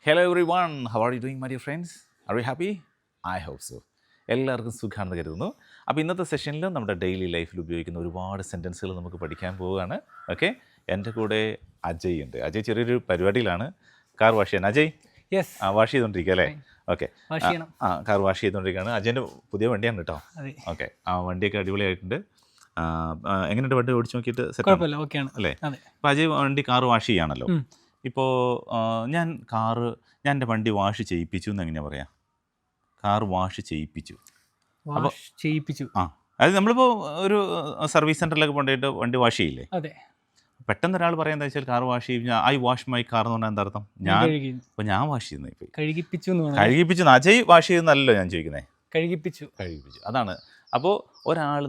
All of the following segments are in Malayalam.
Hello everyone, how are you doing my dear friends? Are you happy? I hope so. എല്ലാവർക്കും സുഖമാണെന്ന് കരുതുന്നു. അപ്പോൾ ഇന്നത്തെ സെഷനിൽ നമ്മുടെ ഡെയിലി ലൈഫിൽ ഉപയോഗിക്കുന്ന ഒരുപാട് സെൻറ്റൻസുകൾ നമുക്ക് പഠിക്കാൻ പോവുകയാണ്. ഓക്കെ, എൻ്റെ കൂടെ അജയ് ഉണ്ട്. അജയ് ചെറിയൊരു പരിപാടിയിലാണ്, കാർ വാഷ് ചെയ്യാൻ. അജയ് വാഷ് ചെയ്തുകൊണ്ടിരിക്കുക അല്ലേ? ഓക്കെ, കാർ വാഷ് ചെയ്തുകൊണ്ടിരിക്കുകയാണ്. അജയൻ്റെ പുതിയ വണ്ടിയാണ് കേട്ടോ. ഓക്കെ, ആ വണ്ടിയൊക്കെ അടിപൊളിയായിട്ടുണ്ട്. എങ്ങനെയുണ്ട് വണ്ടി ഓടിച്ച് നോക്കിയിട്ട് സെറ്റ് അല്ലേ? അപ്പോൾ അജയ് വണ്ടി കാർ വാഷ് ചെയ്യാണല്ലോ. ഇപ്പോൾ ഞാൻ എൻ്റെ വണ്ടി വാഷ് ചെയ്യിപ്പിച്ചു എന്ന് എങ്ങനെയാണ് പറയാം? കാർ വാഷ് ചെയ്യിപ്പിച്ചു. അതായത് നമ്മളിപ്പോൾ ഒരു സർവീസ് സെൻ്ററിലൊക്കെ കൊണ്ടുപോയിട്ട് വണ്ടി വാഷ് ചെയ്യില്ലേ? പെട്ടെന്ന് ഒരാൾ പറയാൻ എന്താ വെച്ചാൽ കാർ വാഷ് ചെയ്യും, ഐ വാഷ് മൈ കാർ എന്ന് പറഞ്ഞാൽ എന്താ അർത്ഥം? ഞാൻ വാഷ് ചെയ്യുന്നത്. ഇപ്പോൾ കഴുകിപ്പിച്ചു അജയ് വാഷ് ചെയ്യുന്നല്ലോ ഞാൻ ചോദിക്കുന്നത്. കഴുകിപ്പിച്ചു അതാണ്. അപ്പോൾ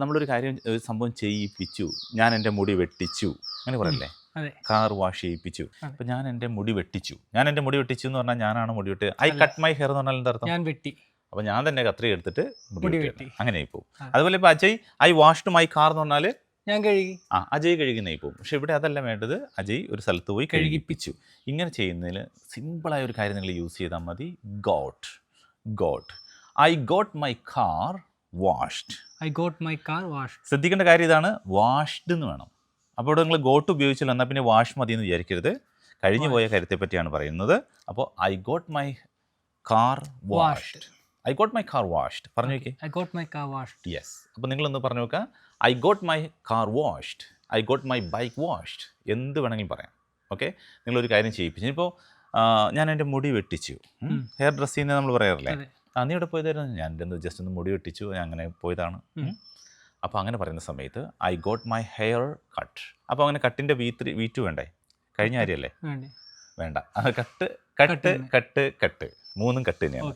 നമ്മളൊരു സംഭവം ചെയ്യിപ്പിച്ചു. ഞാൻ എൻ്റെ മുടി വെട്ടിച്ചു, അങ്ങനെ പറയല്ലേ? കാർ വാഷ് ചെയ്യിപ്പിച്ചു. അപ്പൊ ഞാൻ എൻ്റെ മുടി വെട്ടിച്ചു എന്ന് പറഞ്ഞാൽ ഞാനാണ് മുടി വെട്ടി. ഐ കട്ട് മൈ ഹെയർ എന്ന് പറഞ്ഞാൽ എന്താ അർത്ഥം? ഞാൻ വെട്ടി. അപ്പൊ ഞാൻ തന്നെ കത്രി എടുത്തിട്ട് മുടി വെട്ടി, അങ്ങനെ പോകും. അതുപോലെ ഇപ്പൊ Ajay I washed my car എന്ന് പറഞ്ഞാല് ഞാൻ കഴുകി. അജയ് കഴുകുന്നതായി പോകും. പക്ഷെ ഇവിടെ അതല്ല വേണ്ടത്. അജയ് ഒരു സ്ഥലത്ത് പോയി കഴുകിപ്പിച്ചു. ഇങ്ങനെ ചെയ്യുന്നതിൽ സിമ്പിളായ ഒരു കാര്യം നിങ്ങൾ യൂസ് ചെയ്താൽ മതി. Got. I got my car washed. ശ്രദ്ധിക്കേണ്ട കാര്യം ഇതാണ്, വാഷ്ഡ് എന്ന് വേണം. അപ്പോൾ ഇവിടെ നിങ്ങൾ ഗോട്ട് ഉപയോഗിച്ചില്ല, എന്നാൽ പിന്നെ വാഷ് മതി എന്ന് വിചാരിക്കരുത്. കഴിഞ്ഞു പോയ കാര്യത്തെ പറ്റിയാണ് പറയുന്നത്. അപ്പോൾ I got my car washed പറഞ്ഞു നോക്കി. യെസ്. അപ്പോൾ നിങ്ങളൊന്ന് പറഞ്ഞു നോക്കുക. I got my car washed, I got my bike washed, എന്ത് വേണമെങ്കിലും പറയാം. ഓക്കെ, നിങ്ങളൊരു കാര്യം ചെയ്യിപ്പിച്ചു. ഇപ്പോൾ ഞാൻ എൻ്റെ മുടി വെട്ടിച്ചു. ഹെയർ ഡ്രസ് ചെയ്യുന്നത് നമ്മൾ പറയാറില്ലേ? നീ ഇവിടെ പോയതായിരുന്നു? ഞാൻ എൻ്റെ ജസ്റ്റ് ഒന്ന് മുടി വെട്ടിച്ചു, ഞാൻ അങ്ങനെ പോയതാണ്. അപ്പോൾ അങ്ങനെ പറയുന്ന സമയത്ത് I got my hair cut. അപ്പോൾ അങ്ങനെ കട്ടിൻ്റെ V2 വേണ്ടേ? കഴിഞ്ഞ കാര്യമല്ലേ? വേണ്ട. കട്ട് മൂന്നും കട്ട് തന്നെയാണ്.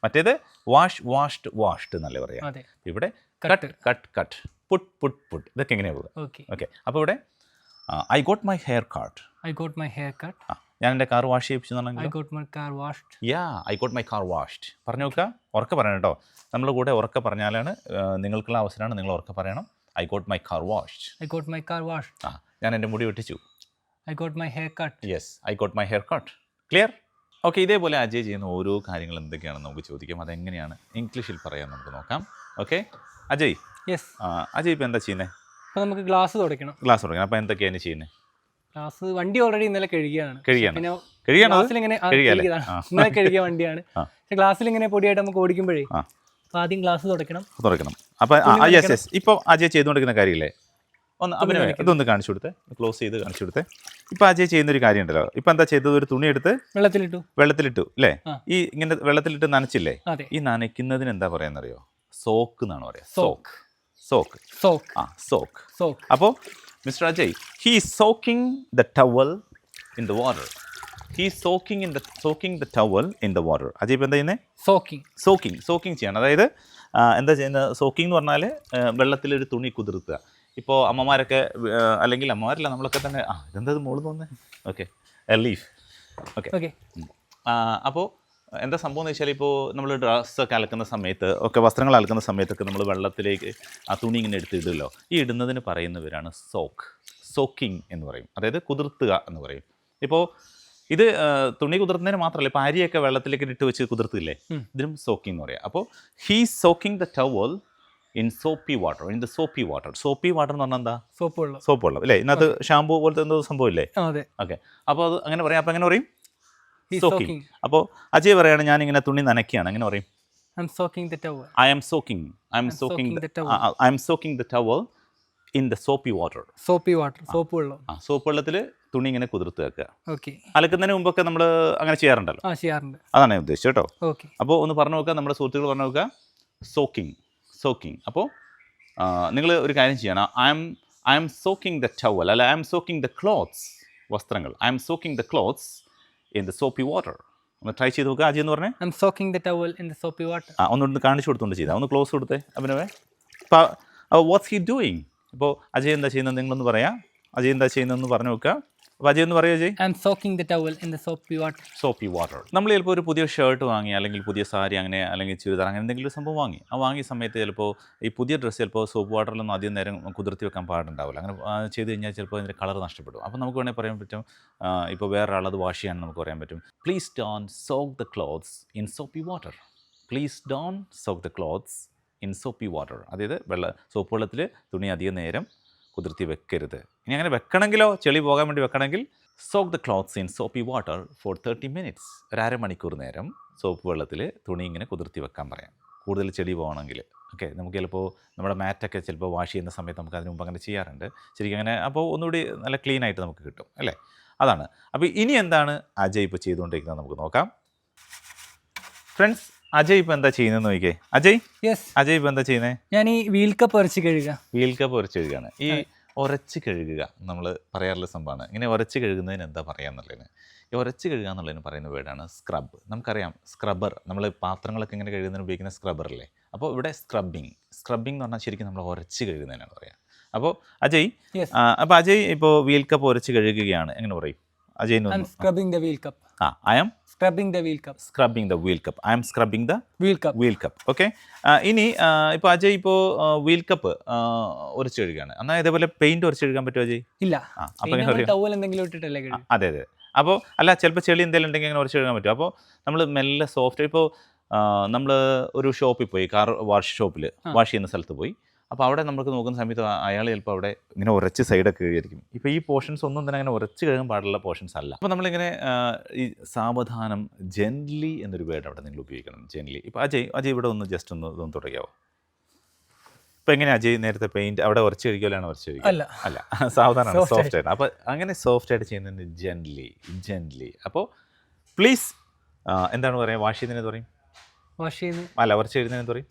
മറ്റേത് വാഷ്ഡ് എന്നല്ലേ പറയാം. ഇവിടെ കട്ട് പുട്ട് ഇതൊക്കെ എങ്ങനെയാ പോകുക? ഓക്കെ, അപ്പോൾ ഇവിടെ I got my hair cut. ഞാൻ എൻ്റെ കാർ വാഷ് ചെയ്യിപ്പിച്ചു. I got my car washed. പറഞ്ഞു നോക്കുക, ഉറക്കെ പറയണം കേട്ടോ. നമ്മുടെ കൂടെ ഉറക്കെ പറഞ്ഞാലാണ് നിങ്ങൾക്കുള്ള അവസരമാണ്. നിങ്ങൾ ഉറക്കെ പറയണം. I got my car washed. ഞാൻ എൻ്റെ മുടി വെട്ടിച്ചു. I got my hair cut. Clear? Okay, ഇതേപോലെ അജയ് ചെയ്യുന്ന ഓരോ കാര്യങ്ങൾ എന്തൊക്കെയാണെന്ന് നമുക്ക് ചോദിക്കാം. അതെങ്ങനെയാണ് ഇംഗ്ലീഷിൽ പറയാൻ നമുക്ക് നോക്കാം. ഓക്കെ, അജയ്. അജയ് ഇപ്പോൾ എന്താ ചെയ്യുന്നത്? അപ്പോൾ നമുക്ക് ഗ്ലാസ് തുടയ്ക്കണം. അപ്പോൾ എന്തൊക്കെയാണ് ചെയ്യുന്നത്? വണ്ടി ഓൾറെഡി ഇന്നലെ കഴുകിയ വണ്ടിയാണ്. ഗ്ലാസ്സിൽ ഇങ്ങനെ പൊടിയായിട്ട് നമുക്ക് ഓടിക്കുമ്പോഴേ ആദ്യം ഗ്ലാസ് തുടയ്ക്കണം. അപ്പൊ ഇപ്പൊ അജയ് ചെയ്തുകൊണ്ടിരിക്കുന്ന കാര്യമില്ലേ, ഇതൊന്ന് കാണിച്ചു കൊടുത്തേ, ക്ലോസ് ചെയ്ത് കാണിച്ചു കൊടുത്തേ. ഇപ്പൊ അജയ് ചെയ്യുന്നൊരു കാര്യം ഉണ്ടല്ലോ. ഇപ്പൊ എന്താ ചെയ്തത്? ഒരു തുണി എടുത്ത് വെള്ളത്തിലിട്ടു അല്ലേ? ഈ ഇങ്ങനെ വെള്ളത്തിലിട്ട് നനച്ചില്ലേ? ഈ നനയ്ക്കുന്നതിന് എന്താ പറയാന്നറിയോ? സോക്ക് എന്നാണ് പറയാ. സോക്ക്. അപ്പോ Mr. Ajay, he is soaking the towel in the water. Soaking the towel in the water. Ajay ഇപ്പം എന്താ ചെയ്യുന്നത്? സോക്കിങ് ചെയ്യണം. അതായത് എന്താ ചെയ്യുന്നത്? സോക്കിംഗ് എന്ന് പറഞ്ഞാൽ വെള്ളത്തിലൊരു തുണി കുതിർത്തുക. ഇപ്പോൾ അമ്മമാരൊക്കെ, അല്ലെങ്കിൽ അമ്മമാരല്ല, നമ്മളൊക്കെ തന്നെ ഇതെന്താ മോള് തോന്നുന്നത്? Okay, leaf. ഓക്കെ, അപ്പോൾ എന്താ സംഭവം എന്ന് വെച്ചാൽ, ഇപ്പോൾ നമ്മൾ ഡ്രസ്സൊക്കെ അലക്കുന്ന സമയത്ത് ഒക്കെ, വസ്ത്രങ്ങൾ അലക്കുന്ന സമയത്തൊക്കെ നമ്മൾ വെള്ളത്തിലേക്ക് ആ തുണി ഇങ്ങനെ എടുത്തിടുമല്ലോ. ഈ ഇടുന്നതിന് പറയുന്നവരാണ് സോക്കിംഗ് എന്ന് പറയും. അതായത് കുതിർത്തുക എന്ന് പറയും. ഇപ്പോൾ ഇത് തുണി കുതിർത്തുന്നതിന് മാത്രമല്ല, ഇപ്പോൾ അരിയൊക്കെ വെള്ളത്തിലേക്ക് ഇട്ട് വെച്ച് കുതിർത്തില്ലേ, ഇതിനും സോക്കിംഗ് എന്ന് പറയാം. അപ്പോൾ he's soaking the towel in soapy water എന്ന് പറഞ്ഞാൽ എന്താ? സോപ്പ് വെള്ളം അല്ലേ? ഇതിനകത്ത് ഷാമ്പൂ പോലത്തെ എന്തോ സംഭവം ഇല്ലേ? ഓക്കെ, അപ്പോൾ അത് അങ്ങനെ പറയാം. അപ്പോൾ എങ്ങനെ പറയും? സോക്കിംഗ്. അപ്പോൾ അജയ് പറയാണ്, ഞാൻ ഇങ്ങനെ തുണി നനയ്ക്കുകയാണ്, അങ്ങനെ പറയും? I'm soaking the towel in the soapy water. Soap വെള്ളത്തിൽ തുണി ഇങ്ങനെ കുതിർത്ത് വെക്കുക. അലക്കുന്നതിന് മുമ്പൊക്കെ നമ്മൾ അങ്ങനെ ചെയ്യാറുണ്ടല്ലോ. അതാണ് ഞാൻ ഉദ്ദേശിച്ചത് കേട്ടോ. അപ്പോൾ ഒന്ന് പറഞ്ഞു നോക്കുക, നമ്മുടെ സുഹൃത്തുക്കൾ പറഞ്ഞു നോക്കുക. സോക്കിംഗ്. അപ്പോൾ നിങ്ങൾ ഒരു കാര്യം ചെയ്യണം. I'm soaking the towel, അല്ല I'm soaking the clothes, വസ്ത്രങ്ങൾ. I'm soaking the clothes in the soapy water. ഒന്ന് ട്രൈ ചെയ്ത് നോക്കുക. അജയ് എന്ന് പറഞ്ഞേ, I'm soaking the towel in the soapy water. ഒന്നുകൊണ്ട് കാണിച്ചു കൊടുത്തുകൊണ്ട് ചെയ്താൽ. ഒന്ന് ക്ലോസ് കൊടുത്തേ അഭിനവേ. Watts he doing? ഇപ്പോൾ അജയ് എന്താ ചെയ്യുന്നത്? നിങ്ങളൊന്ന് പറയാം. അജയ് എന്താ ചെയ്യുന്നതെന്ന് പറഞ്ഞു നോക്കുക. അപ്പോൾ അജയ് ഒന്ന് പറയൂ Ajay. I am soaking the towel in the soapy water. നമ്മൾ ചിലപ്പോൾ ഒരു പുതിയ ഷർട്ട് വാങ്ങി, അല്ലെങ്കിൽ പുതിയ സാരി അങ്ങനെ, അല്ലെങ്കിൽ ചുരിദാർ അങ്ങനെ എന്തെങ്കിലും ഒരു സംഭവം വാങ്ങി. ആ വാങ്ങിയ സമയത്ത് ചിലപ്പോൾ ഈ പുതിയ ഡ്രസ്സ് ചിലപ്പോൾ സോപ്പ് വാട്ടറിലൊന്നും അധികം നേരം കുതിർത്തി വെക്കാൻ പാടുണ്ടാവില്ല. അങ്ങനെ ചെയ്ത് കഴിഞ്ഞാൽ ചിലപ്പോൾ അതിൻ്റെ കളർ നഷ്ടപ്പെടും. അപ്പോൾ നമുക്ക് വേണമെങ്കിൽ പറയാൻ പറ്റും, ഇപ്പോൾ വേറെ ആളത് വാഷ് ചെയ്യാൻ നമുക്ക് പറയാൻ പറ്റും, please don't soak the clothes in soapy water. Please don't soak the clothes in soapy water. അതായത് സോപ്പ് വെള്ളത്തിൽ തുണി അധികം നേരം കുതിർത്തി വെക്കരുത്. ഇനി അങ്ങനെ വെക്കണമെങ്കിലോ, ചെളി പോകാൻ വേണ്ടി വെക്കണമെങ്കിൽ soak the clothes in soapy water for 30 minutes. ഒരു അരമണിക്കൂർ നേരം സോപ്പ് വെള്ളത്തിൽ തുണി ഇങ്ങനെ കുതിർത്തി വെക്കാൻ പറയാം, കൂടുതൽ ചെളി പോകണമെങ്കിൽ. ഓക്കെ, നമുക്ക് ചിലപ്പോൾ നമ്മുടെ മാറ്റൊക്കെ ചിലപ്പോൾ വാഷ് ചെയ്യുന്ന സമയത്ത് നമുക്ക് അതിന് മുമ്പ് അങ്ങനെ ചെയ്യാറുണ്ട്. ശരിക്കും അങ്ങനെ അപ്പോൾ ഒന്നുകൂടി നല്ല ക്ലീൻ ആയിട്ട് നമുക്ക് കിട്ടും അല്ലേ. അതാണ്. അപ്പോൾ ഇനി എന്താണ് അജയ് ഇപ്പോൾ ചെയ്തുകൊണ്ടിരിക്കുന്നത് നമുക്ക് നോക്കാം. ഫ്രണ്ട്സ്, അജയ് ഇപ്പോൾ എന്താ ചെയ്യുന്നതെന്ന് നോക്കിയേ. അജയ് ഇപ്പോൾ എന്താ ചെയ്യുന്നത്? ഞാൻ ഈ വീൽ കപ്പ് ഉരച്ച് കഴുകുക. വീൽ കപ്പ് ഉരച്ച് കഴുകുകയാണ്. ഈ ഉരച്ച് കഴുകുക നമ്മൾ പറയാറുള്ള സംഭവമാണ്. ഇങ്ങനെ ഉരച്ച് കഴുകുന്നതിന് എന്താ പറയുക എന്നുള്ളതിന്, ഈ ഉരച്ച് കഴുകുക എന്നുള്ളതിന് പറയുന്ന വേർഡാണ് സ്ക്രബ്. നമുക്കറിയാം സ്ക്രബ്ബർ, നമ്മൾ പാത്രങ്ങളൊക്കെ ഇങ്ങനെ കഴുകുന്നതിന് ഉപയോഗിക്കുന്ന സ്ക്രബ്ബർ അല്ലേ. അപ്പോൾ ഇവിടെ സ്ക്രബിങ് എന്ന് പറഞ്ഞാൽ ശരിക്കും നമ്മൾ ഉരച്ച് കഴുകുന്നതിനാണ് പറയുക. അപ്പോൾ അജയ് ഇപ്പോൾ വീൽ കപ്പ് ഉരച്ച് കഴുകുകയാണ്, എങ്ങനെ പറയും Ajay? Scrubbing the wheel cup. I am scrubbing the wheel cup. Scrubbing the wheel cup. I am scrubbing the wheel cup. Okay. ഇനി ഇപ്പോൾ അജയ് ഇപ്പോൾ വീൽ കപ്പ് ഉരച്ച് കഴുകുകയാണ്. എന്നാൽ ഇതേപോലെ പെയിന്റ് ഉരച്ച് കഴുകാൻ പറ്റുമോ അജയ്? ഇല്ല. അപ്പോൾ എന്തെങ്കിലും ഇട്ടിട്ടല്ലേ കഴുകുക? അതെ. അപ്പോൾ അല്ല, ചിലപ്പോൾ ചെളി എന്തെങ്കിലും ഉണ്ടെങ്കിൽ അങ്ങനെ ഉരച്ച് കഴുകാൻ പറ്റും. അപ്പോൾ നമ്മൾ മെല്ലെ സോഫ്റ്റ്, ഇപ്പോൾ നമ്മൾ ഒരു ഷോപ്പിൽ പോയി, കാർ വാഷ് ഷോപ്പിൽ വാഷ് ചെയ്യുന്ന സ്ഥലത്ത് പോയി. അപ്പോൾ അവിടെ നമുക്ക് നോക്കുന്ന സമയത്ത് അയാൾ ചിലപ്പോൾ അവിടെ ഇങ്ങനെ ഉരച്ച് സൈഡൊക്കെ കഴുകിയിരിക്കും. ഇപ്പോൾ ഈ പോർഷൻസ് ഒന്നും തന്നെ അങ്ങനെ ഉരച്ച് കഴുകാൻ പാടുള്ള പോർഷൻസ് അല്ല. അപ്പോൾ നമ്മളിങ്ങനെ ഈ സാവധാനം, ജെൻറ്റ്ലി എന്നൊരു വേർഡ് അവിടെ നിങ്ങൾ ഉപയോഗിക്കണം, ജെൻറ്റ്ലി. ഇപ്പോൾ അജയ് ഇവിടെ ഒന്ന് ജസ്റ്റ് ഒന്ന് തുടങ്ങിയാവോ? ഇപ്പോൾ എങ്ങനെ അജയ് നേരത്തെ പെയിൻറ്റ് അവിടെ ഉരച്ച് കഴിക്കുകയാണ്? ഉരച്ച് കഴിക്കുക അല്ല, സാവധാനമാണ്, സോഫ്റ്റ് ആയിട്ട്. അപ്പോൾ അങ്ങനെ സോഫ്റ്റ് ആയിട്ട് ചെയ്യുന്നതിന് ജെൻറ്റ്ലി. അപ്പോൾ പ്ലീസ് എന്താണ് പറയുക, വാഷ് ചെയ്യുന്നതിന് പറയും? അല്ല, ഉരച്ച് കഴിയുന്നതിന് പറയും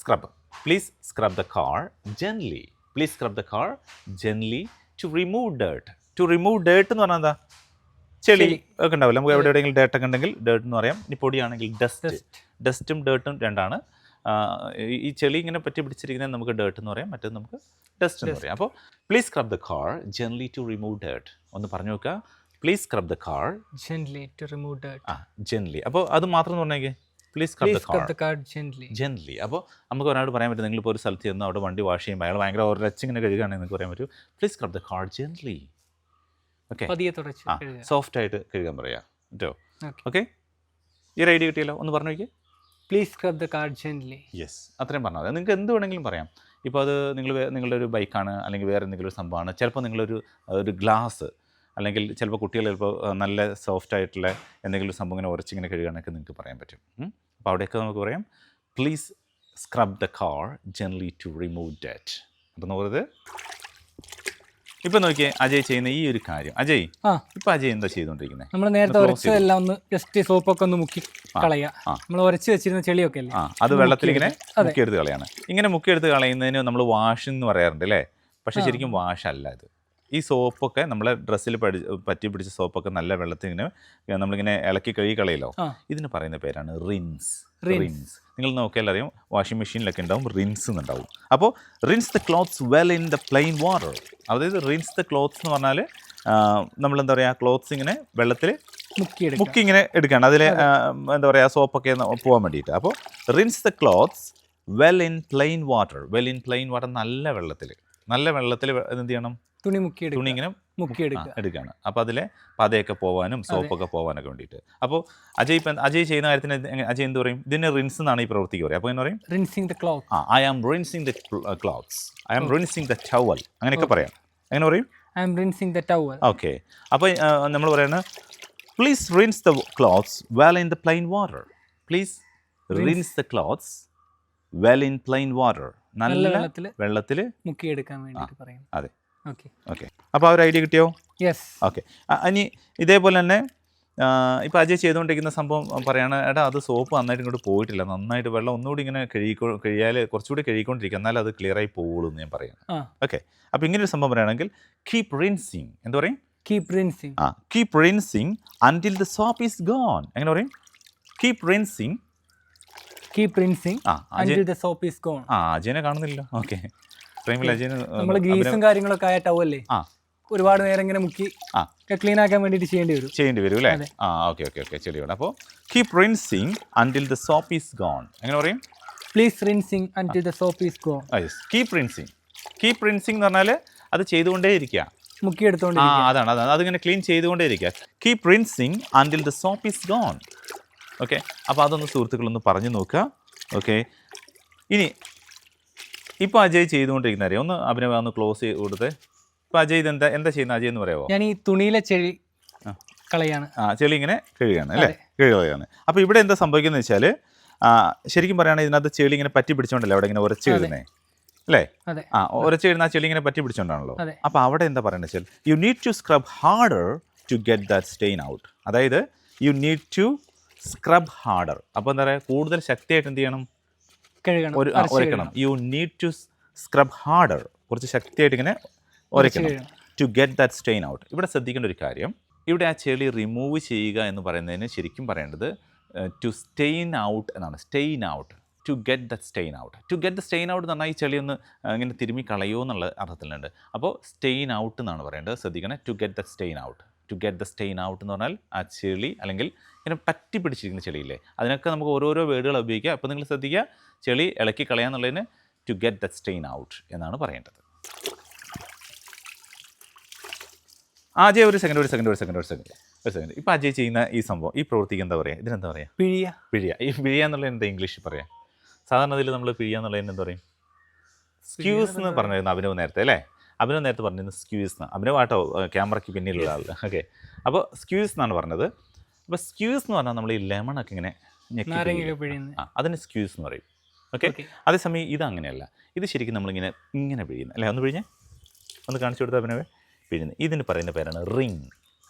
scrub. Please scrub the car gently. Please scrub the car gently to remove dirt. To remove dirt എന്ന് പറഞ്ഞാൽ എന്താ? ചെളി ഒക്കെ ഉണ്ടാവില്ല. നമുക്ക് എവിടെയെങ്കിലും ഡേർട്ട് ഒക്കെ ഉണ്ടെങ്കിൽ ഡേർട്ട് എന്ന് പറയാം. ഇനി പൊടിയാണെങ്കിൽ ഡസ്റ്റും ഡേർട്ടും രണ്ടാണ്. ഈ ചെളി ഇങ്ങനെ പറ്റി പിടിച്ചിരിക്കുന്നത് നമുക്ക് ഡേർട്ട് എന്ന് പറയാം, മറ്റേത് നമുക്ക് ഡസ്റ്റ് എന്ന് പറയാം. അപ്പോൾ please scrub the car gently to remove dirt. ഒന്ന് പറഞ്ഞു നോക്കുക, please scrub the car gently to remove dirt. Gently. അപ്പോൾ അത് മാത്രം എന്ന് പറഞ്ഞേക്കേ, please scrub the car gently. അപ്പോൾ നമുക്ക് ഒരാളോട് പറയാൻ പറ്റും, നിങ്ങളിപ്പോൾ ഒരു സ്ഥലത്ത് ചെന്ന് അവിടെ വണ്ടി വാഷ് ചെയ്യുമ്പോൾ അയാൾ ഭയങ്കര ഉരച്ചിങ്ങനെ കഴുകുകയാണെങ്കിൽ നിങ്ങൾക്ക് പറയാൻ പറ്റും, please scrub the car gently. Okay, soft ആയിട്ട് കഴുകാൻ പറയാം കേട്ടോ. ഓക്കെ, ഈ ഒരു ഐഡിയ കിട്ടിയല്ലോ. ഒന്ന് പറഞ്ഞു നോക്കിയേ, please scrub the car gently. Yes, അത്രയും പറഞ്ഞാൽ മതി. നിങ്ങൾക്ക് എന്ത് വേണമെങ്കിലും പറയാം. ഇപ്പോൾ അത് നിങ്ങളുടെ ഒരു ബൈക്കാണ്, അല്ലെങ്കിൽ വേറെ എന്തെങ്കിലും ഒരു സംഭവമാണ്. ചിലപ്പോൾ നിങ്ങളൊരു ഗ്ലാസ്, അല്ലെങ്കിൽ ചിലപ്പോൾ കുട്ടികൾ ചിലപ്പോൾ നല്ല സോഫ്റ്റ് ആയിട്ടുള്ള എന്തെങ്കിലും സംഭവം ഇങ്ങനെ ഉരച്ചിങ്ങനെ കഴുകാനൊക്കെ നിങ്ങൾക്ക് പറയാൻ പറ്റും. അപ്പോൾ അവിടെയൊക്കെ നമുക്ക് പറയാം, please scrub the car gently to remove dirt. അപ്പോൾ നോക്കരുത്. ഇപ്പം നോക്കിയേ അജയ് ചെയ്യുന്ന ഈ ഒരു കാര്യം. അജയ് ഇപ്പം അജയ് എന്താ ചെയ്തുകൊണ്ടിരിക്കുന്നത്? നമ്മൾ നേരത്തെ ഉരച്ചതെല്ലാം ഒന്ന് ജസ്റ്റ് സോപ്പൊക്കെ ഒന്ന് മുക്കി കളയുക. നമ്മൾ ഉരച്ച് വെച്ചിരുന്ന ചെളിയൊക്കെ അല്ലേ, അത് വെള്ളത്തിൽ ഇങ്ങനെ മുക്കിയെടുത്ത് കളയാണ്. ഇങ്ങനെ മുക്കിയെടുത്ത് കളയുന്നതിന് നമ്മൾ വാഷ് എന്ന് പറയാറുണ്ട് അല്ലേ. പക്ഷേ ശരിക്കും വാഷല്ല ഇത്. ഈ സോപ്പൊക്കെ നമ്മളെ ഡ്രസ്സിൽ പറ്റി പിടിച്ച സോപ്പൊക്കെ നല്ല വെള്ളത്തിൽ ഇങ്ങനെ നമ്മളിങ്ങനെ ഇളക്കി കഴുകി കളയല്ലോ. ഇതിന് പറയുന്ന പേരാണ് റിൻസ്. നിങ്ങൾ നോക്കിയാൽ അറിയാം, വാഷിംഗ് മെഷീനിലൊക്കെ ഉണ്ടാവും റിൻസ് എന്നുണ്ടാവും. അപ്പോൾ rinse the clothes well in the plain water. അതായത് റിൻസ് ദ ക്ലോത്ത്സ് എന്ന് പറഞ്ഞാൽ നമ്മളെന്താ പറയുക, ക്ലോത്ത്സ് ഇങ്ങനെ വെള്ളത്തിൽ മുക്കി ഇങ്ങനെ എടുക്കുകയാണ്. അതിൽ എന്താ പറയുക, സോപ്പൊക്കെ പോകാൻ വേണ്ടിയിട്ട്. അപ്പോൾ rinse the clothes well in plain water. നല്ല വെള്ളത്തിൽ എന്ത് ചെയ്യണം, തുണി ഇങ്ങനെ എടുക്കുകയാണ്. അപ്പോൾ അതിലെ പതയൊക്കെ പോകാനും സോപ്പൊക്കെ പോകാനൊക്കെ വേണ്ടിയിട്ട്. അപ്പോൾ അജയ് ചെയ്യുന്ന കാര്യത്തിന് അജയ് എന്ത് പറയും? ഇതിന് റിൻസ് എന്നാണ് ഈ പ്രവൃത്തിക്ക് പറയുക. അപ്പോൾ എന്ന് പറയും, rinsing the cloth. I am rinsing the clothes. I am rinsing the towel. അങ്ങനെയൊക്കെ പറയാം. എങ്ങനെ പറയും? I am rinsing the towel. Okay, അപ്പോൾ നമ്മൾ പറയുന്നത്, please rinse the clothes well in the plain water. Please rinse the clothes well in plain water. നല്ല വെള്ളത്തിൽ മുക്കിയെടുക്കാൻ വേണ്ടിയിട്ട് പറയും. അതെ, ഓക്കെ. അപ്പോൾ ആ ഒരു ഐഡിയ കിട്ടിയോ? യെസ്. ഓക്കെ. ഇനി ഇതേപോലെ തന്നെ ഇപ്പോൾ അജയ് ചെയ്തുകൊണ്ടിരിക്കുന്ന സംഭവം പറയുകയാണ്, എടാ അത് സോപ്പ് നന്നായിട്ട് ഇങ്ങോട്ട് പോയിട്ടില്ല, നന്നായിട്ട് വെള്ളം ഒന്നുകൂടി ഇങ്ങനെ കഴിയാൽ കുറച്ചുകൂടി കഴുകിക്കൊണ്ടിരിക്കുക, എന്നാലും അത് ക്ലിയർ ആയി പോകുള്ളൂ എന്ന് ഞാൻ പറയുന്നത്. ഓക്കെ, അപ്പോൾ ഇങ്ങനെ ഒരു സംഭവം പറയുകയാണെങ്കിൽ കീപ് റിൻസിങ്. എന്താ പറയും? Keep rinsing until the soap is gone. എങ്ങനെ പറയും? Keep rinsing until the soap is gone. അജയനെ കാണുന്നില്ലല്ലോ. ഓക്കെ, നമ്മൾ ഗ്രീസും കാര്യങ്ങളൊക്കെ ആയ ടവല്ലേ ഒരുപാട് നേരം ഇങ്ങനെ മുക്കി ക്ലീൻ ആക്കാൻ വേണ്ടിയിട്ട് ചെയ്യേണ്ടി വരും അല്ലേ? ആ ഓക്കെ ഓക്കെ ഓക്കെ ചെളിയോട്. അപ്പോൾ keep rinsing until the soap is gone. എങ്ങനെ പറയും? Please rinsing until the soap is gone. Keep rinsing. Keep rinsing എന്ന് പറഞ്ഞാൽ അത് ചെയ്തുകൊണ്ടേ ഇരിക്കുക, മുക്കി എടുത്തോണ്ട്. അതാണ് അതിങ്ങനെ ക്ലീൻ ചെയ്തുകൊണ്ടേ ഇരിക്കുക. Keep rinsing until the soap is gone. Okay, അപ്പോൾ അതൊന്ന് സുഹൃത്തുക്കളൊന്ന് പറഞ്ഞു നോക്കുക. ഓക്കെ, ഇനി ഇപ്പോൾ അജയ് ചെയ്തുകൊണ്ടിരിക്കുന്ന അറിയാം, ഒന്ന് അഭിനവ് ഒന്ന് ക്ലോസ് ചെയ്ത് കൊടുത്ത്. ഇപ്പോൾ അജയ് ഇത് എന്താ ചെയ്യുന്നത് അജയ് എന്ന് പറയാമോ? ഞാൻ ഈ തുണിയിലെ ചെളി കളയാണ്. ചെളി ഇങ്ങനെ കഴുകുകയാണ് അല്ലേ? കഴുകുകയാണ്. അപ്പോൾ ഇവിടെ എന്താ സംഭവിക്കുന്നത് വെച്ചാൽ ശരിക്കും പറയുകയാണെങ്കിൽ ഇതിനകത്ത് ചെളി ഇങ്ങനെ പറ്റി പിടിച്ചോണ്ടല്ലേ അവിടെ ഇങ്ങനെ ഉരച്ച് എഴുതുന്നേ അല്ലേ? ഉരച്ച് എഴുതുന്ന ചെളി ഇങ്ങനെ പറ്റി പിടിച്ചോണ്ടാണല്ലോ. അപ്പോൾ അവിടെ എന്താ പറയുന്നത് വെച്ചാൽ you need to scrub harder to get that stain out. അതായത് you need to scrub harder. അപ്പോൾ എന്താ പറയുക, കൂടുതൽ ശക്തിയായിട്ട് എന്ത് ചെയ്യണം? ഉരയ്ക്കണം. You need to scrub harder, കുറച്ച് ശക്തിയായിട്ട് ഇങ്ങനെ ഉരയ്ക്കണം to get that stain out. ഇവിടെ ശ്രദ്ധിക്കേണ്ട ഒരു കാര്യം, ഇവിടെ ആ ചെളി റിമൂവ് ചെയ്യുക എന്ന് പറയുന്നതിന് ശരിക്കും പറയേണ്ടത് ടു സ്റ്റെയിൻ ഔട്ട് എന്നാണ്. Stain out, to get the stain out. To get the stain out എന്ന് പറഞ്ഞാൽ ഈ ചെളി ഒന്ന് ഇങ്ങനെ തിരുമ്മി കളയോ എന്നുള്ള അർത്ഥത്തിലുണ്ട്. അപ്പോൾ സ്റ്റെയിൻ ഔട്ട് എന്നാണ് പറയേണ്ടത്. ശ്രദ്ധിക്കണം, to get the stain out. To get the stain out എന്ന് പറഞ്ഞാൽ ആ ചെളി അല്ലെങ്കിൽ ഇങ്ങനെ പറ്റി പിടിച്ചിരിക്കുന്ന ചെളിയില്ലേ, അതിനൊക്കെ നമുക്ക് ഓരോരോ വേർഡുകൾ ഉപയോഗിക്കുക. അപ്പോൾ നിങ്ങൾ ശ്രദ്ധിക്കുക, ചെളി ഇളക്കി കളയാന്നുള്ളതിന് to get the stain out എന്നാണ് പറയേണ്ടത്. അജയ് ഒരു സെക്കൻഡ്. ഇപ്പോൾ അജയ് ചെയ്യുന്ന ഈ സംഭവം, ഈ പ്രവൃത്തിക്ക് എന്താ പറയുക? ഇതിനെന്താ പറയുക? പിഴിയ. ഈ പിഴിയ എന്നുള്ളത് എന്താ ഇംഗ്ലീഷിൽ പറയാം? സാധാരണ ഇതിൽ നമ്മൾ പിഴിയ എന്നുള്ളതിന് എന്താ പറയും? സ്ക്യൂസ് എന്ന് പറഞ്ഞിരുന്നു അഭിനവ് നേരത്തെ അല്ലേ? അഭിനവ് നേരത്തെ പറഞ്ഞിരുന്നു സ്ക്യൂസ് എന്ന്. അഭിനവ് ആട്ടോ ക്യാമറയ്ക്ക് പിന്നിലുള്ള ആൾ. ഓക്കെ, അപ്പോൾ സ്ക്യൂസ് എന്നാണ് പറഞ്ഞത്. അപ്പോൾ സ്ക്യൂസ് എന്ന് പറഞ്ഞാൽ നമ്മൾ ഈ ലെമണൊക്കെ ഇങ്ങനെ അതിന് സ്ക്യൂസ് എന്ന് പറയും. ഓക്കെ, അതേസമയം ഇത് അങ്ങനെയല്ല. ഇത് ശരിക്കും നമ്മളിങ്ങനെ പിഴിയുന്നത് അല്ലേ? ഒന്ന് പിഴിഞ്ഞേ, ഒന്ന് കാണിച്ചു കൊടുത്ത അഭിനവേ. പിഴിയുന്നത് ഇതിന് പറയുന്ന പേരാണ് റിങ്.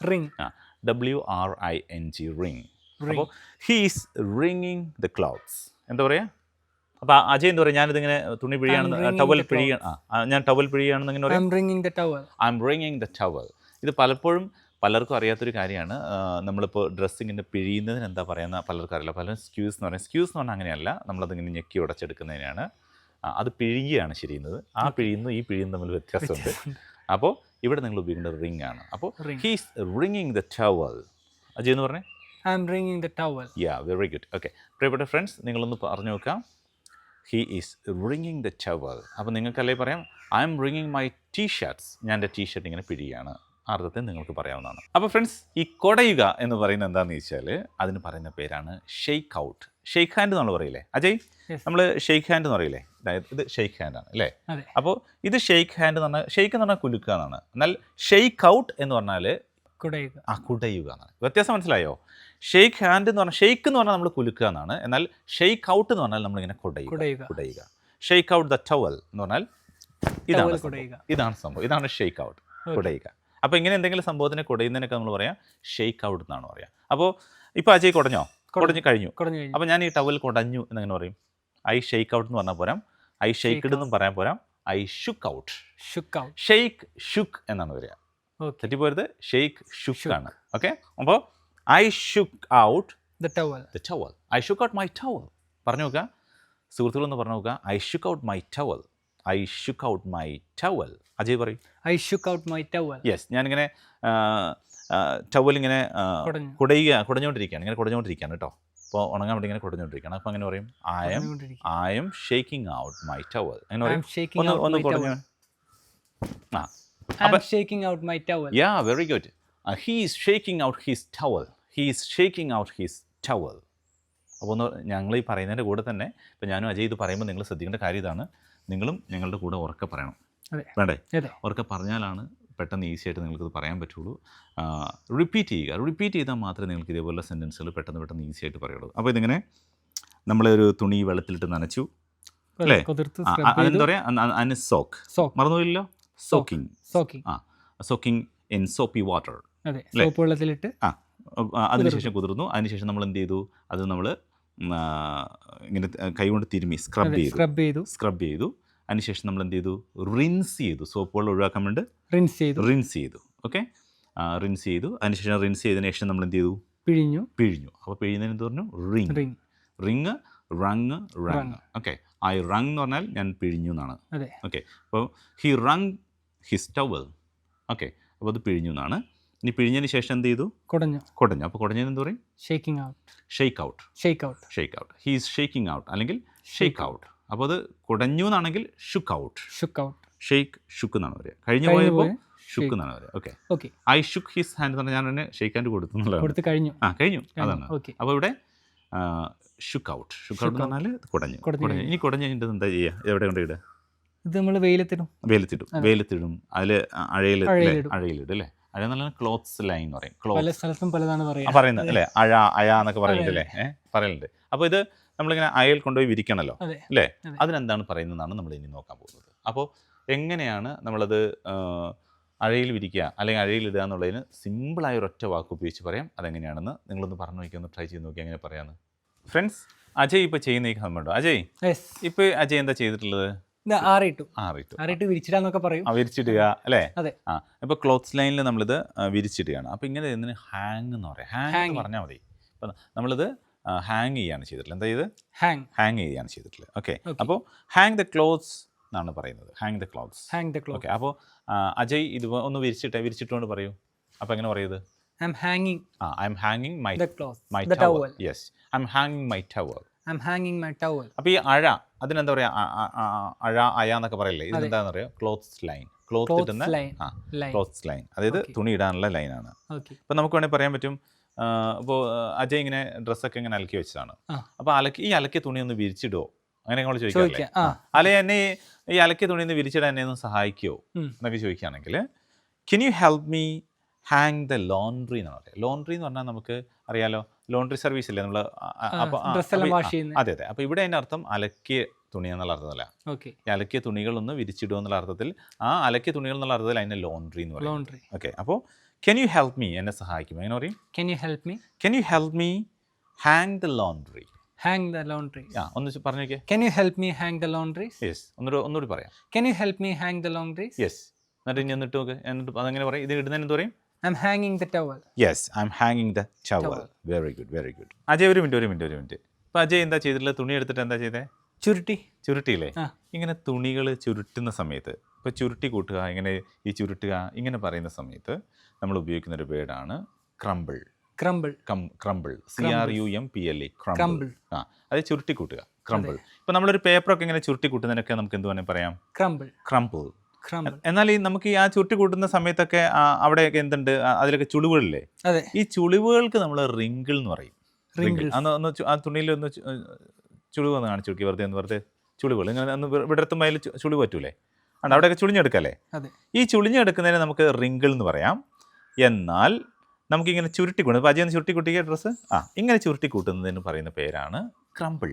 WRING, ring. അപ്പോൾ ഹീസ് റിങ്ങിങ് ദ ക്ലൗഡ്സ്. എന്താ പറയുക? അപ്പോൾ അജയ് എന്താ പറയുക? ഞാനിതിങ്ങനെ തുണി പിഴിയാണെന്ന്, ടവൽ പിഴിയാണ്, ഞാൻ ടവൽ പിഴിയാണെന്ന് ഇങ്ങനെ പറയും. ഐ എം റിങ്ങിങ് ദ ടവൽ. ഇത് പലപ്പോഴും പലർക്കും അറിയാത്തൊരു കാര്യമാണ്. നമ്മളിപ്പോൾ ഡ്രസ്സിങ്ങിൻ്റെ പിഴിയുന്നതിന് എന്താ പറയുന്ന പലർക്കും അറിയില്ല. പലരും സ്ക്യൂസ് എന്ന് പറയും. സ്ക്യൂസ് എന്ന് പറഞ്ഞാൽ അങ്ങനെയല്ല, നമ്മളതിങ്ങനെ ഞെക്കി ഉടച്ചെടുക്കുന്നതിനാണ്. അത് പിഴിയുകയാണ് ചെയ്യുന്നത്. ആ പിഴിയുന്നു ഈ പിഴിയുന്നു തമ്മിൽ വ്യത്യാസമുണ്ട്. അപ്പോൾ ഇവിടെ നിങ്ങൾ ഉപയോഗിക്കേണ്ടത് റിംഗ് ആണ്. അപ്പോൾ ഹീസ് റിങ്ങിങ് ദ ടവൽ. അജയ് എന്ന് പറഞ്ഞേ? ഐ എം റിങ്ങിങ് the towel. Yeah, very good. Okay, പ്രിയപ്പെട്ട ഫ്രണ്ട്സ്, നിങ്ങളൊന്ന് പറഞ്ഞു നോക്കാം, ഹീ ഈസ് റിങ്ങിങ് ദ ടവൽ. അപ്പോൾ നിങ്ങൾക്കല്ലേ പറയാം ഐ എം റിങ്ങിങ് മൈ ടീഷർട്ട്സ്. ഞാൻ എൻ്റെ ടീഷർട്ട് ഇങ്ങനെ പിഴിയാണ്. അർത്ഥത്തിൽ നിങ്ങൾക്ക് പറയാവുന്നതാണ്. അപ്പോൾ ഫ്രണ്ട്സ്, ഈ കൊടയുക എന്ന് പറയുന്നത് എന്താണെന്ന് ചോദിച്ചാൽ അതിന് പറയുന്ന പേരാണ് ഷെയ്ക്ക് ഔട്ട്. ഷെയ്ക്ക് ഹാൻഡ് നമ്മൾ പറയില്ലേ അജയ്? നമ്മൾ ഷെയ്ക്ക് ഹാൻഡ് എന്ന് പറയില്ലേ? അതായത് ഇത് ഷെയ്ക്ക് ഹാൻഡ് ആണ് അല്ലേ? അപ്പോൾ ഇത് ഷെയ്ക്ക് ഹാൻഡ് എന്ന് പറഞ്ഞാൽ, ഷെയ്ക്ക് എന്ന് പറഞ്ഞാൽ കുലുക്കുക എന്നാണ്. എന്നാൽ ഷെയ്ക്ക് ഔട്ട് എന്ന് പറഞ്ഞാൽ കുടയുക എന്നാണ്. വ്യത്യാസം മനസ്സിലായോ? ഷെയ്ക്ക് ഹാൻഡ് എന്ന് പറഞ്ഞാൽ, ഷെയ്ക്ക് എന്ന് പറഞ്ഞാൽ നമ്മൾ കുലുക്കുക എന്നാണ്. എന്നാൽ ഷെയ്ക്ക് ഔട്ട് എന്ന് പറഞ്ഞാൽ നമ്മളിങ്ങനെ കുടയുക. ഷെയ്ക്ക് ഔട്ട് ദ ടവൽ എന്ന് പറഞ്ഞാൽ ഇതാണ് സംഭവം. ഇതാണ് ഷെയ്ക്ക് ഔട്ട്, കുടയുക. അപ്പോൾ ഇങ്ങനെ എന്തെങ്കിലും സംഭവത്തിനെ കുടയുന്നതിനൊക്കെ നമ്മൾ പറയാം ഷെയ്ക്ക് ഔട്ട് എന്നാണ് പറയാം. അപ്പോൾ ഇപ്പോൾ അജയ് കുടഞ്ഞു കഴിഞ്ഞു. അപ്പോൾ ഞാൻ ഈ ടവൽ കുടഞ്ഞു എന്നങ്ങനെ പറയും. ഐ ഷെയ്ക്ക് ഔട്ട് എന്ന് പറഞ്ഞാൽ പോരാം, ഐ ഷെയ്ക്ക്ഡ് എന്നും പറയാൻ പോരാം, I shook out. Shake shook എന്നാണ് വരിക. തെറ്റിപ്പോരുത്, ഷെയ്ക്ക് ഷുക്ക് ആണ്. ഓക്കെ, അപ്പോൾ I shook out the towel. I shook out my towel. പറഞ്ഞു നോക്കുക സുഹൃത്തുക്കളൊന്ന്, പറഞ്ഞു നോക്കുക. I shook out my towel. I shook out my towel. Ajay പറയും. I shook out my towel. Yes, ഞാനിങ്ങനെ ടവൽ ഇങ്ങനെ കുടഞ്ഞുകൊണ്ടിരിക്കുകയാണ്, ഇങ്ങനെ കുടഞ്ഞുകൊണ്ടിരിക്കുകയാണ് കേട്ടോ. അപ്പോൾ ഉണങ്ങാൻ വേണ്ടി ഇങ്ങനെ കുടഞ്ഞുകൊണ്ടിരിക്കുകയാണ്. അപ്പോൾ അങ്ങനെ പറയും I M shaking out my towel. അങ്ങനെ പറയും. ഒന്ന് കുടഞ്ഞു. shaking out my towel. Yeah, very good. He is shaking out his towel. He is shaking out his towel. അപ്പോൾ ഒന്ന് ഞങ്ങൾ ഈ പറയുന്നതിൻ്റെ കൂടെ തന്നെ ഇപ്പോൾ ഞാനും അജയ് ഇത് പറയുമ്പോൾ നിങ്ങൾ ശ്രദ്ധിക്കേണ്ട കാര്യം ഇതാണ്, നിങ്ങളും ഞങ്ങളുടെ കൂടെ ഉറക്കെ പറയണം. വേണ്ടേ? ഉറക്കെ പറഞ്ഞാലാണ് പെട്ടെന്ന് ഈസി ആയിട്ട് നിങ്ങൾക്കിത് പറയാൻ പറ്റുള്ളൂ. റിപ്പീറ്റ് ചെയ്താൽ മാത്രമേ നിങ്ങൾക്ക് ഇതേപോലുള്ള സെൻറ്റൻസുകൾ പെട്ടെന്ന് ഈസി ആയിട്ട് പറയുള്ളൂ. അപ്പോൾ ഇതിങ്ങനെ നമ്മളൊരു തുണി വെള്ളത്തിലിട്ട് നനച്ചു അല്ലേ? അതെന്താ പറയുക? അതിന് മറന്നുപോയില്ലോ, soaking. Soaking in soapy water. വെള്ളത്തിലിട്ട് അതിനുശേഷം കുതിർന്നു. അതിനുശേഷം നമ്മൾ എന്ത് ചെയ്തു? അത് നമ്മൾ ഇങ്ങനെ കൈകൊണ്ട് തിരുമ്മി സ്ക്രബ് ചെയ്തു. അതിനുശേഷം നമ്മൾ എന്ത് ചെയ്തു? റിൻസ് ചെയ്തു. സോപ്പ് വെള്ളം ഒഴിവാക്കാൻ വേണ്ടി റിൻസ് ചെയ്തു. ഓക്കെ, റിൻസ് ചെയ്തു. അതിനുശേഷം റിൻസ് ചെയ്തതിനു ശേഷം നമ്മൾ എന്ത് ചെയ്തു? പിഴിഞ്ഞു. അപ്പോൾ പിഴിയുന്നതിന് എന്ത് പറഞ്ഞു? Ring, wrung. Okay, I wrung എന്ന് പറഞ്ഞാൽ ഞാൻ പിഴിഞ്ഞു എന്നാണ്. ഓക്കെ, അപ്പോൾ he wrung his towel. Okay, അപ്പോൾ അത് പിഴിഞ്ഞു എന്നാണ്. ഇനി പിഴിഞ്ഞതിന് ശേഷം എന്ത് ചെയ്തു? കുടഞ്ഞു. അപ്പോൾ കുടഞ്ഞതിന് എന്ത് പറയും? Shake out. He is shaking out അല്ലെങ്കിൽ ഷേക്ക് ഔട്ട്. അപ്പോൾ അത് കുടഞ്ഞു എന്നാണെങ്കിൽ ഷുക്ക് ഔട്ട്. ഷുക്ക് എന്നാണ് പറയുക. കഴിഞ്ഞു പോയപ്പോൾ ഷുക്ക് എന്നാണ് പറയുക. Okay. I shook his hand എന്ന് പറഞ്ഞാൽ ഞാൻ തന്നെ ഷേക്ക് ഹാൻഡ് കൊടുത്തു എന്നുള്ളതാണ്. കഴിഞ്ഞു അതാണ്. അപ്പോൾ ഇവിടെ ഷുക്ക് ഔട്ട് എന്ന് പറഞ്ഞാൽ കുടഞ്ഞു. ഇനി കുടഞ്ഞു കഴിഞ്ഞിട്ട് എന്താ ചെയ്യുക? എവിടെ കൊണ്ടിടുക? ഇത് നമ്മൾ വെയിലത്തിടും. അതിൽ അഴയിലിടും അല്ലേ? അഴ നല്ല ക്ലോത്ത്സ് ലൈൻ എന്ന് പറയും. പല സ്ഥലത്തും പലതാണ് പറയുന്നത് അല്ലേ? അഴ എന്നൊക്കെ പറയുന്നുണ്ട് അല്ലേ? പറയുന്നുണ്ട്. അപ്പോൾ ഇത് നമ്മളിങ്ങനെ അയൽ കൊണ്ടുപോയി വിരിക്കണമല്ലോ അല്ലേ? അതിനെന്താണ് പറയുന്നതെന്നാണ് നമ്മൾ ഇനി നോക്കാൻ പോകുന്നത്. അപ്പോൾ എങ്ങനെയാണ് നമ്മളത് അഴയിൽ വിരിക്കുക അല്ലെങ്കിൽ അഴയിലിടുക എന്നുള്ളതിന് സിമ്പിളായ ഒരൊറ്റ വാക്ക് ഉപയോഗിച്ച് പറയാം. അതെങ്ങനെയാണെന്ന് നിങ്ങളൊന്ന് പറഞ്ഞു നോക്കി, ഒന്ന് ട്രൈ ചെയ്ത് നോക്കി എങ്ങനെ പറയാമെന്ന്. ഫ്രണ്ട്സ്, അജയ് ഇപ്പോൾ ചെയ്യുന്ന ഈ സമയമുണ്ടോ? അജയ് ഇപ്പോൾ അജയ് എന്താ ചെയ്തിട്ടുള്ളത്? ആറിട്ട് വിരിച്ചിടാന്നൊക്കെ പറയും. വിരിച്ചിടുക അല്ലേ? ഇപ്പോൾ ക്ലോത്ത്സ് ലൈനിൽ നമ്മളിത് വിരിച്ചിടുകയാണ്. അപ്പോൾ ഇങ്ങനെ ഇതിന് ഹാങ് എന്ന് പറയാം. ഹാങ് എന്ന് പറഞ്ഞാൽ മതി. അപ്പോൾ നമ്മളിത് ഹാങ് ചെയ്യാണ് ചെയ്തിട്ടുള്ളത്. എന്താ ചെയ്ത്? ഹാങ് ചെയ്യാണ് ചെയ്തിട്ടുള്ളത്. ഓക്കെ. അപ്പോൾ ഹാങ് ദ ക്ലോത്ത്സ് എന്നാണ് പറയുന്നത്. Hang the clothes. ഓക്കെ. അപ്പോൾ അജയ് ഇത് ഒന്ന് വിരിച്ചിട്ടുകൊണ്ട് പറയൂ. അപ്പോൾ എങ്ങനെ പറയുന്നത്? I am hanging my towel. Yes, I am hanging my towel. അപ്പോൾ ഈ അഴ അതിനെന്താ പറയുക? അഴ എന്നൊക്കെ പറയില്ലേ? ഇതെന്താണെന്ന് അറിയാം? Clothes line. ക്ലോത്ത്സ് ലൈൻ, അതായത് തുണി ഇടാനുള്ള ലൈനാണ്. അപ്പോൾ നമുക്ക് വേണമെങ്കിൽ പറയാൻ പറ്റും, ഇപ്പോൾ അജയ് ഇങ്ങനെ ഡ്രസ്സൊക്കെ ഇങ്ങനെ അലക്കി വെച്ചതാണ്. അപ്പോൾ ഈ അലക്കിയ തുണി ഒന്ന് വിരിച്ചിടുമോ? അങ്ങനെ നമ്മൾ ചോദിക്കാറില്ലേ? അല്ലെങ്കിൽ എന്നെ ഈ അലക്കിയ തുണി ഒന്ന് വിരിച്ചിടാൻ എന്നെ ഒന്ന് സഹായിക്കുമോ എന്നൊക്കെ ചോദിക്കുകയാണെങ്കിൽ can you help me hang the laundry എന്നാണ് പറയുക. ലോണ്ട്രി എന്ന് പറഞ്ഞാൽ നമുക്ക് അറിയാലോ, ലോണ്ട്രി സർവീസ് ഇല്ലേ നമ്മൾ? അതെ. അപ്പോൾ ഇവിടെ അതിൻ്റെ അർത്ഥം അലക്കിയ തുണി എന്നുള്ള അർത്ഥമല്ല. ഈ അലക്കിയ തുണികളൊന്ന് വിരിച്ചിടുക എന്നുള്ള അർത്ഥത്തിൽ, ആ അലക്കിയ തുണികൾ എന്നുള്ള അർത്ഥത്തിൽ അതിനെ ലോണ്ട്രി എന്ന് പറയും. ഓക്കെ. അപ്പോൾ കെൻ യു ഹെൽപ്പ് മീ എന്നെ സഹായിക്കും എങ്ങനെ പറയും? Can you help me hang the laundry. ഒന്ന് പറഞ്ഞു നോക്കിയേ. Can you help me hang the laundries? Yes. ഒന്നുകൂടി പറയാം. Can you help me hang the laundries? Yes. എന്നിട്ട് ഇനി എന്നിട്ട് നോക്ക്. എന്നിട്ട് അതെങ്ങനെ പറയും? ഇത് ഇടുന്നതിന് എന്ത് പറയും? I'm hanging the towel. Yes, I'm hanging the towel. Very good. Ajay ഒരു മിനിറ്റ്. അപ്പോൾ അജയ് എന്താ ചെയ്തിട്ടുള്ളത്? തുണി എടുത്തിട്ട് എന്താ ചെയ്തേ? ചുരുട്ടിയില്ലേ? ഇങ്ങനെ തുണികൾ ചുരുട്ടുന്ന സമയത്ത്, ഇപ്പോൾ ചുരുട്ടി കൂട്ടുക, ഇങ്ങനെ ഈ ചുരുട്ടുക ഇങ്ങനെ പറയുന്ന സമയത്ത് നമ്മൾ ഉപയോഗിക്കുന്ന ഒരു വേർഡാണ് ക്രംബിൾ. CRUMPLE. ക്രംബിൾ. അത് ചുരുട്ടി കൂട്ടുക. ക്രംബിൾ. ഇപ്പോൾ നമ്മളൊരു പേപ്പറൊക്കെ ഇങ്ങനെ ചുരുട്ടി കൂട്ടുന്നതിനൊക്കെ നമുക്ക് എന്ത് വേണമെങ്കിൽ പറയാം? ക്രംബിൾ. എന്നാൽ ഈ നമുക്ക് ഈ ആ ചുരുട്ടി കൂട്ടുന്ന സമയത്തൊക്കെ അവിടെയൊക്കെ എന്തുണ്ട്? അതിലൊക്കെ ചുളിവുകളില്ലേ? ഈ ചുളിവുകൾക്ക് നമ്മൾ റിങ്കിൾ എന്ന് പറയും. ഒന്ന് ആ തുണിയിൽ ഒന്ന് ചുളിവ് ഒന്ന് കാണിച്ചു നോക്കി. വെറുതെ ചുളിവുകൾ ഇങ്ങനെ ഒന്ന് വിടർത്തുമ്പോൾ അതിൽ ചുളിവ് പറ്റൂലേ? ആണ് അവിടെയൊക്കെ ചുളിഞ്ഞെടുക്കല്ലേ? ഈ ചുളിഞ്ഞെടുക്കുന്നതിന് നമുക്ക് റിങ്കിൾ എന്ന് പറയാം. എന്നാൽ നമുക്കിങ്ങനെ ചുരുട്ടി കൂട്ടുന്നത്, അപ്പോൾ അജയ് ഒന്ന് ചുരുട്ടി കൂട്ടിയ ഡ്രസ്സ് ഇങ്ങനെ ചുരുട്ടി കൂട്ടുന്നതിന് പറയുന്ന പേരാണ് ക്രംബിൾ.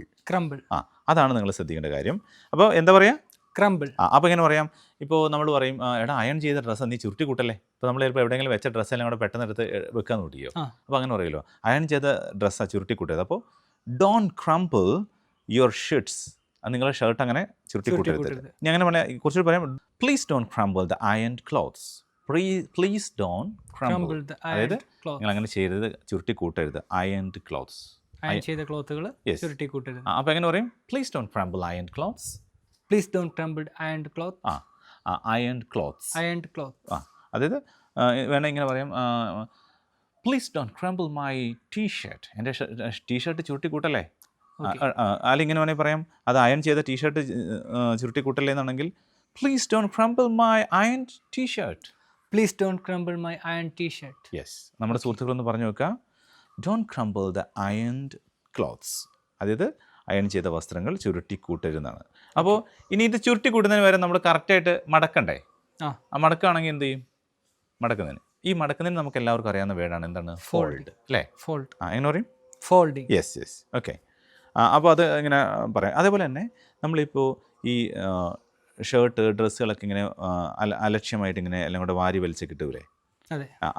അതാണ് നിങ്ങൾ ശ്രദ്ധിക്കേണ്ട കാര്യം. അപ്പോൾ എന്താ പറയുക? ക്രംബിൾ. അപ്പോൾ എങ്ങനെ പറയാം? ഇപ്പോൾ നമ്മൾ പറയും, എടാ അയൺ ചെയ്ത ഡ്രസ്സ് നീ ചുരുട്ടി കൂട്ടല്ലേ. ഇപ്പോൾ നമ്മൾ ചിലപ്പോൾ എവിടെയെങ്കിലും വെച്ച ഡ്രസ്സെല്ലാം കൂടെ പെട്ടെന്ന് എടുത്ത് വെക്കാൻ നോക്കിയോ? അപ്പോൾ അങ്ങനെ പറയുമല്ലോ, അയൺ ചെയ്ത ഡ്രസ്സാണ് ചുരുട്ടി കൂട്ടിയത്. അപ്പോൾ ഡോണ്ട് ക്രംബിൾ യുവർ ഷർട്ട്സ്. നിങ്ങളുടെ ഷർട്ട് അങ്ങനെ ചുരുട്ടി കൂട്ടരുത്. ഇനി അങ്ങനെ പറയാം, കുറച്ചുകൂടി പറയാം, please don't crumble the ironed clothes. Please don't crumble. അതായത് നിങ്ങൾ അങ്ങനെ ചെയ്തത് ചുരുട്ടി കൂട്ടരുത്. Ironed clothes. അയൺ ചെയ്ത ക്ലോത്തുകൾ ചുരുട്ടി കൂട്ടരുത്. അപ്പോൾ എങ്ങനെ പറയും? Please don't crumble ironed clothes. Please don't crumble ironed cloth. Ironed clothes. അതായത് വേണം ഇങ്ങനെ പറയാം, please don't crumble my T-shirt. എൻ്റെ ടീഷർട്ട് ചുരുട്ടി കൂട്ടല്ലേ? അല്ലെങ്കിൽ ഇങ്ങനെ വേണമെങ്കിൽ പറയാം, അത് അയൺ ചെയ്ത ടീഷർട്ട് ചുരുട്ടി കൂട്ടല്ലേ എന്നാണെങ്കിൽ please don't crumble my iron T-shirt. Please don't crumble my iron T-shirt. Yes. നമ്മുടെ സുഹൃത്തുക്കളൊന്ന് പറഞ്ഞു നോക്കുക, don't crumble the ironed clothes. അതായത് അയൺ ചെയ്ത വസ്ത്രങ്ങൾ ചുരുട്ടി കൂട്ടരുതെന്നാണ്. അപ്പോൾ ഇനി ഇത് ചുരുട്ടി കൂട്ടുന്നതിന് വരെ നമ്മൾ കറക്റ്റായിട്ട് മടക്കണ്ടേ? ആ മടക്കുകയാണെങ്കിൽ എന്ത് ചെയ്യും? മടക്കുന്നതിന് നമുക്ക് എല്ലാവർക്കും അറിയാവുന്ന വേർഡാണ് എന്താണ്? ഫോൾഡ് അല്ലേ? എങ്ങനെ പറയും? ഫോൾഡിങ്. യെസ്. ഓക്കെ. അപ്പോൾ അത് ഇങ്ങനെ പറയാം. അതേപോലെ തന്നെ നമ്മളിപ്പോൾ ഈ ഷർട്ട് ഡ്രസ്സുകളൊക്കെ ഇങ്ങനെ അലക്ഷ്യമായിട്ട് ഇങ്ങനെ എല്ലാം കൂടെ വാരി വലിച്ച് കിട്ടൂലേ?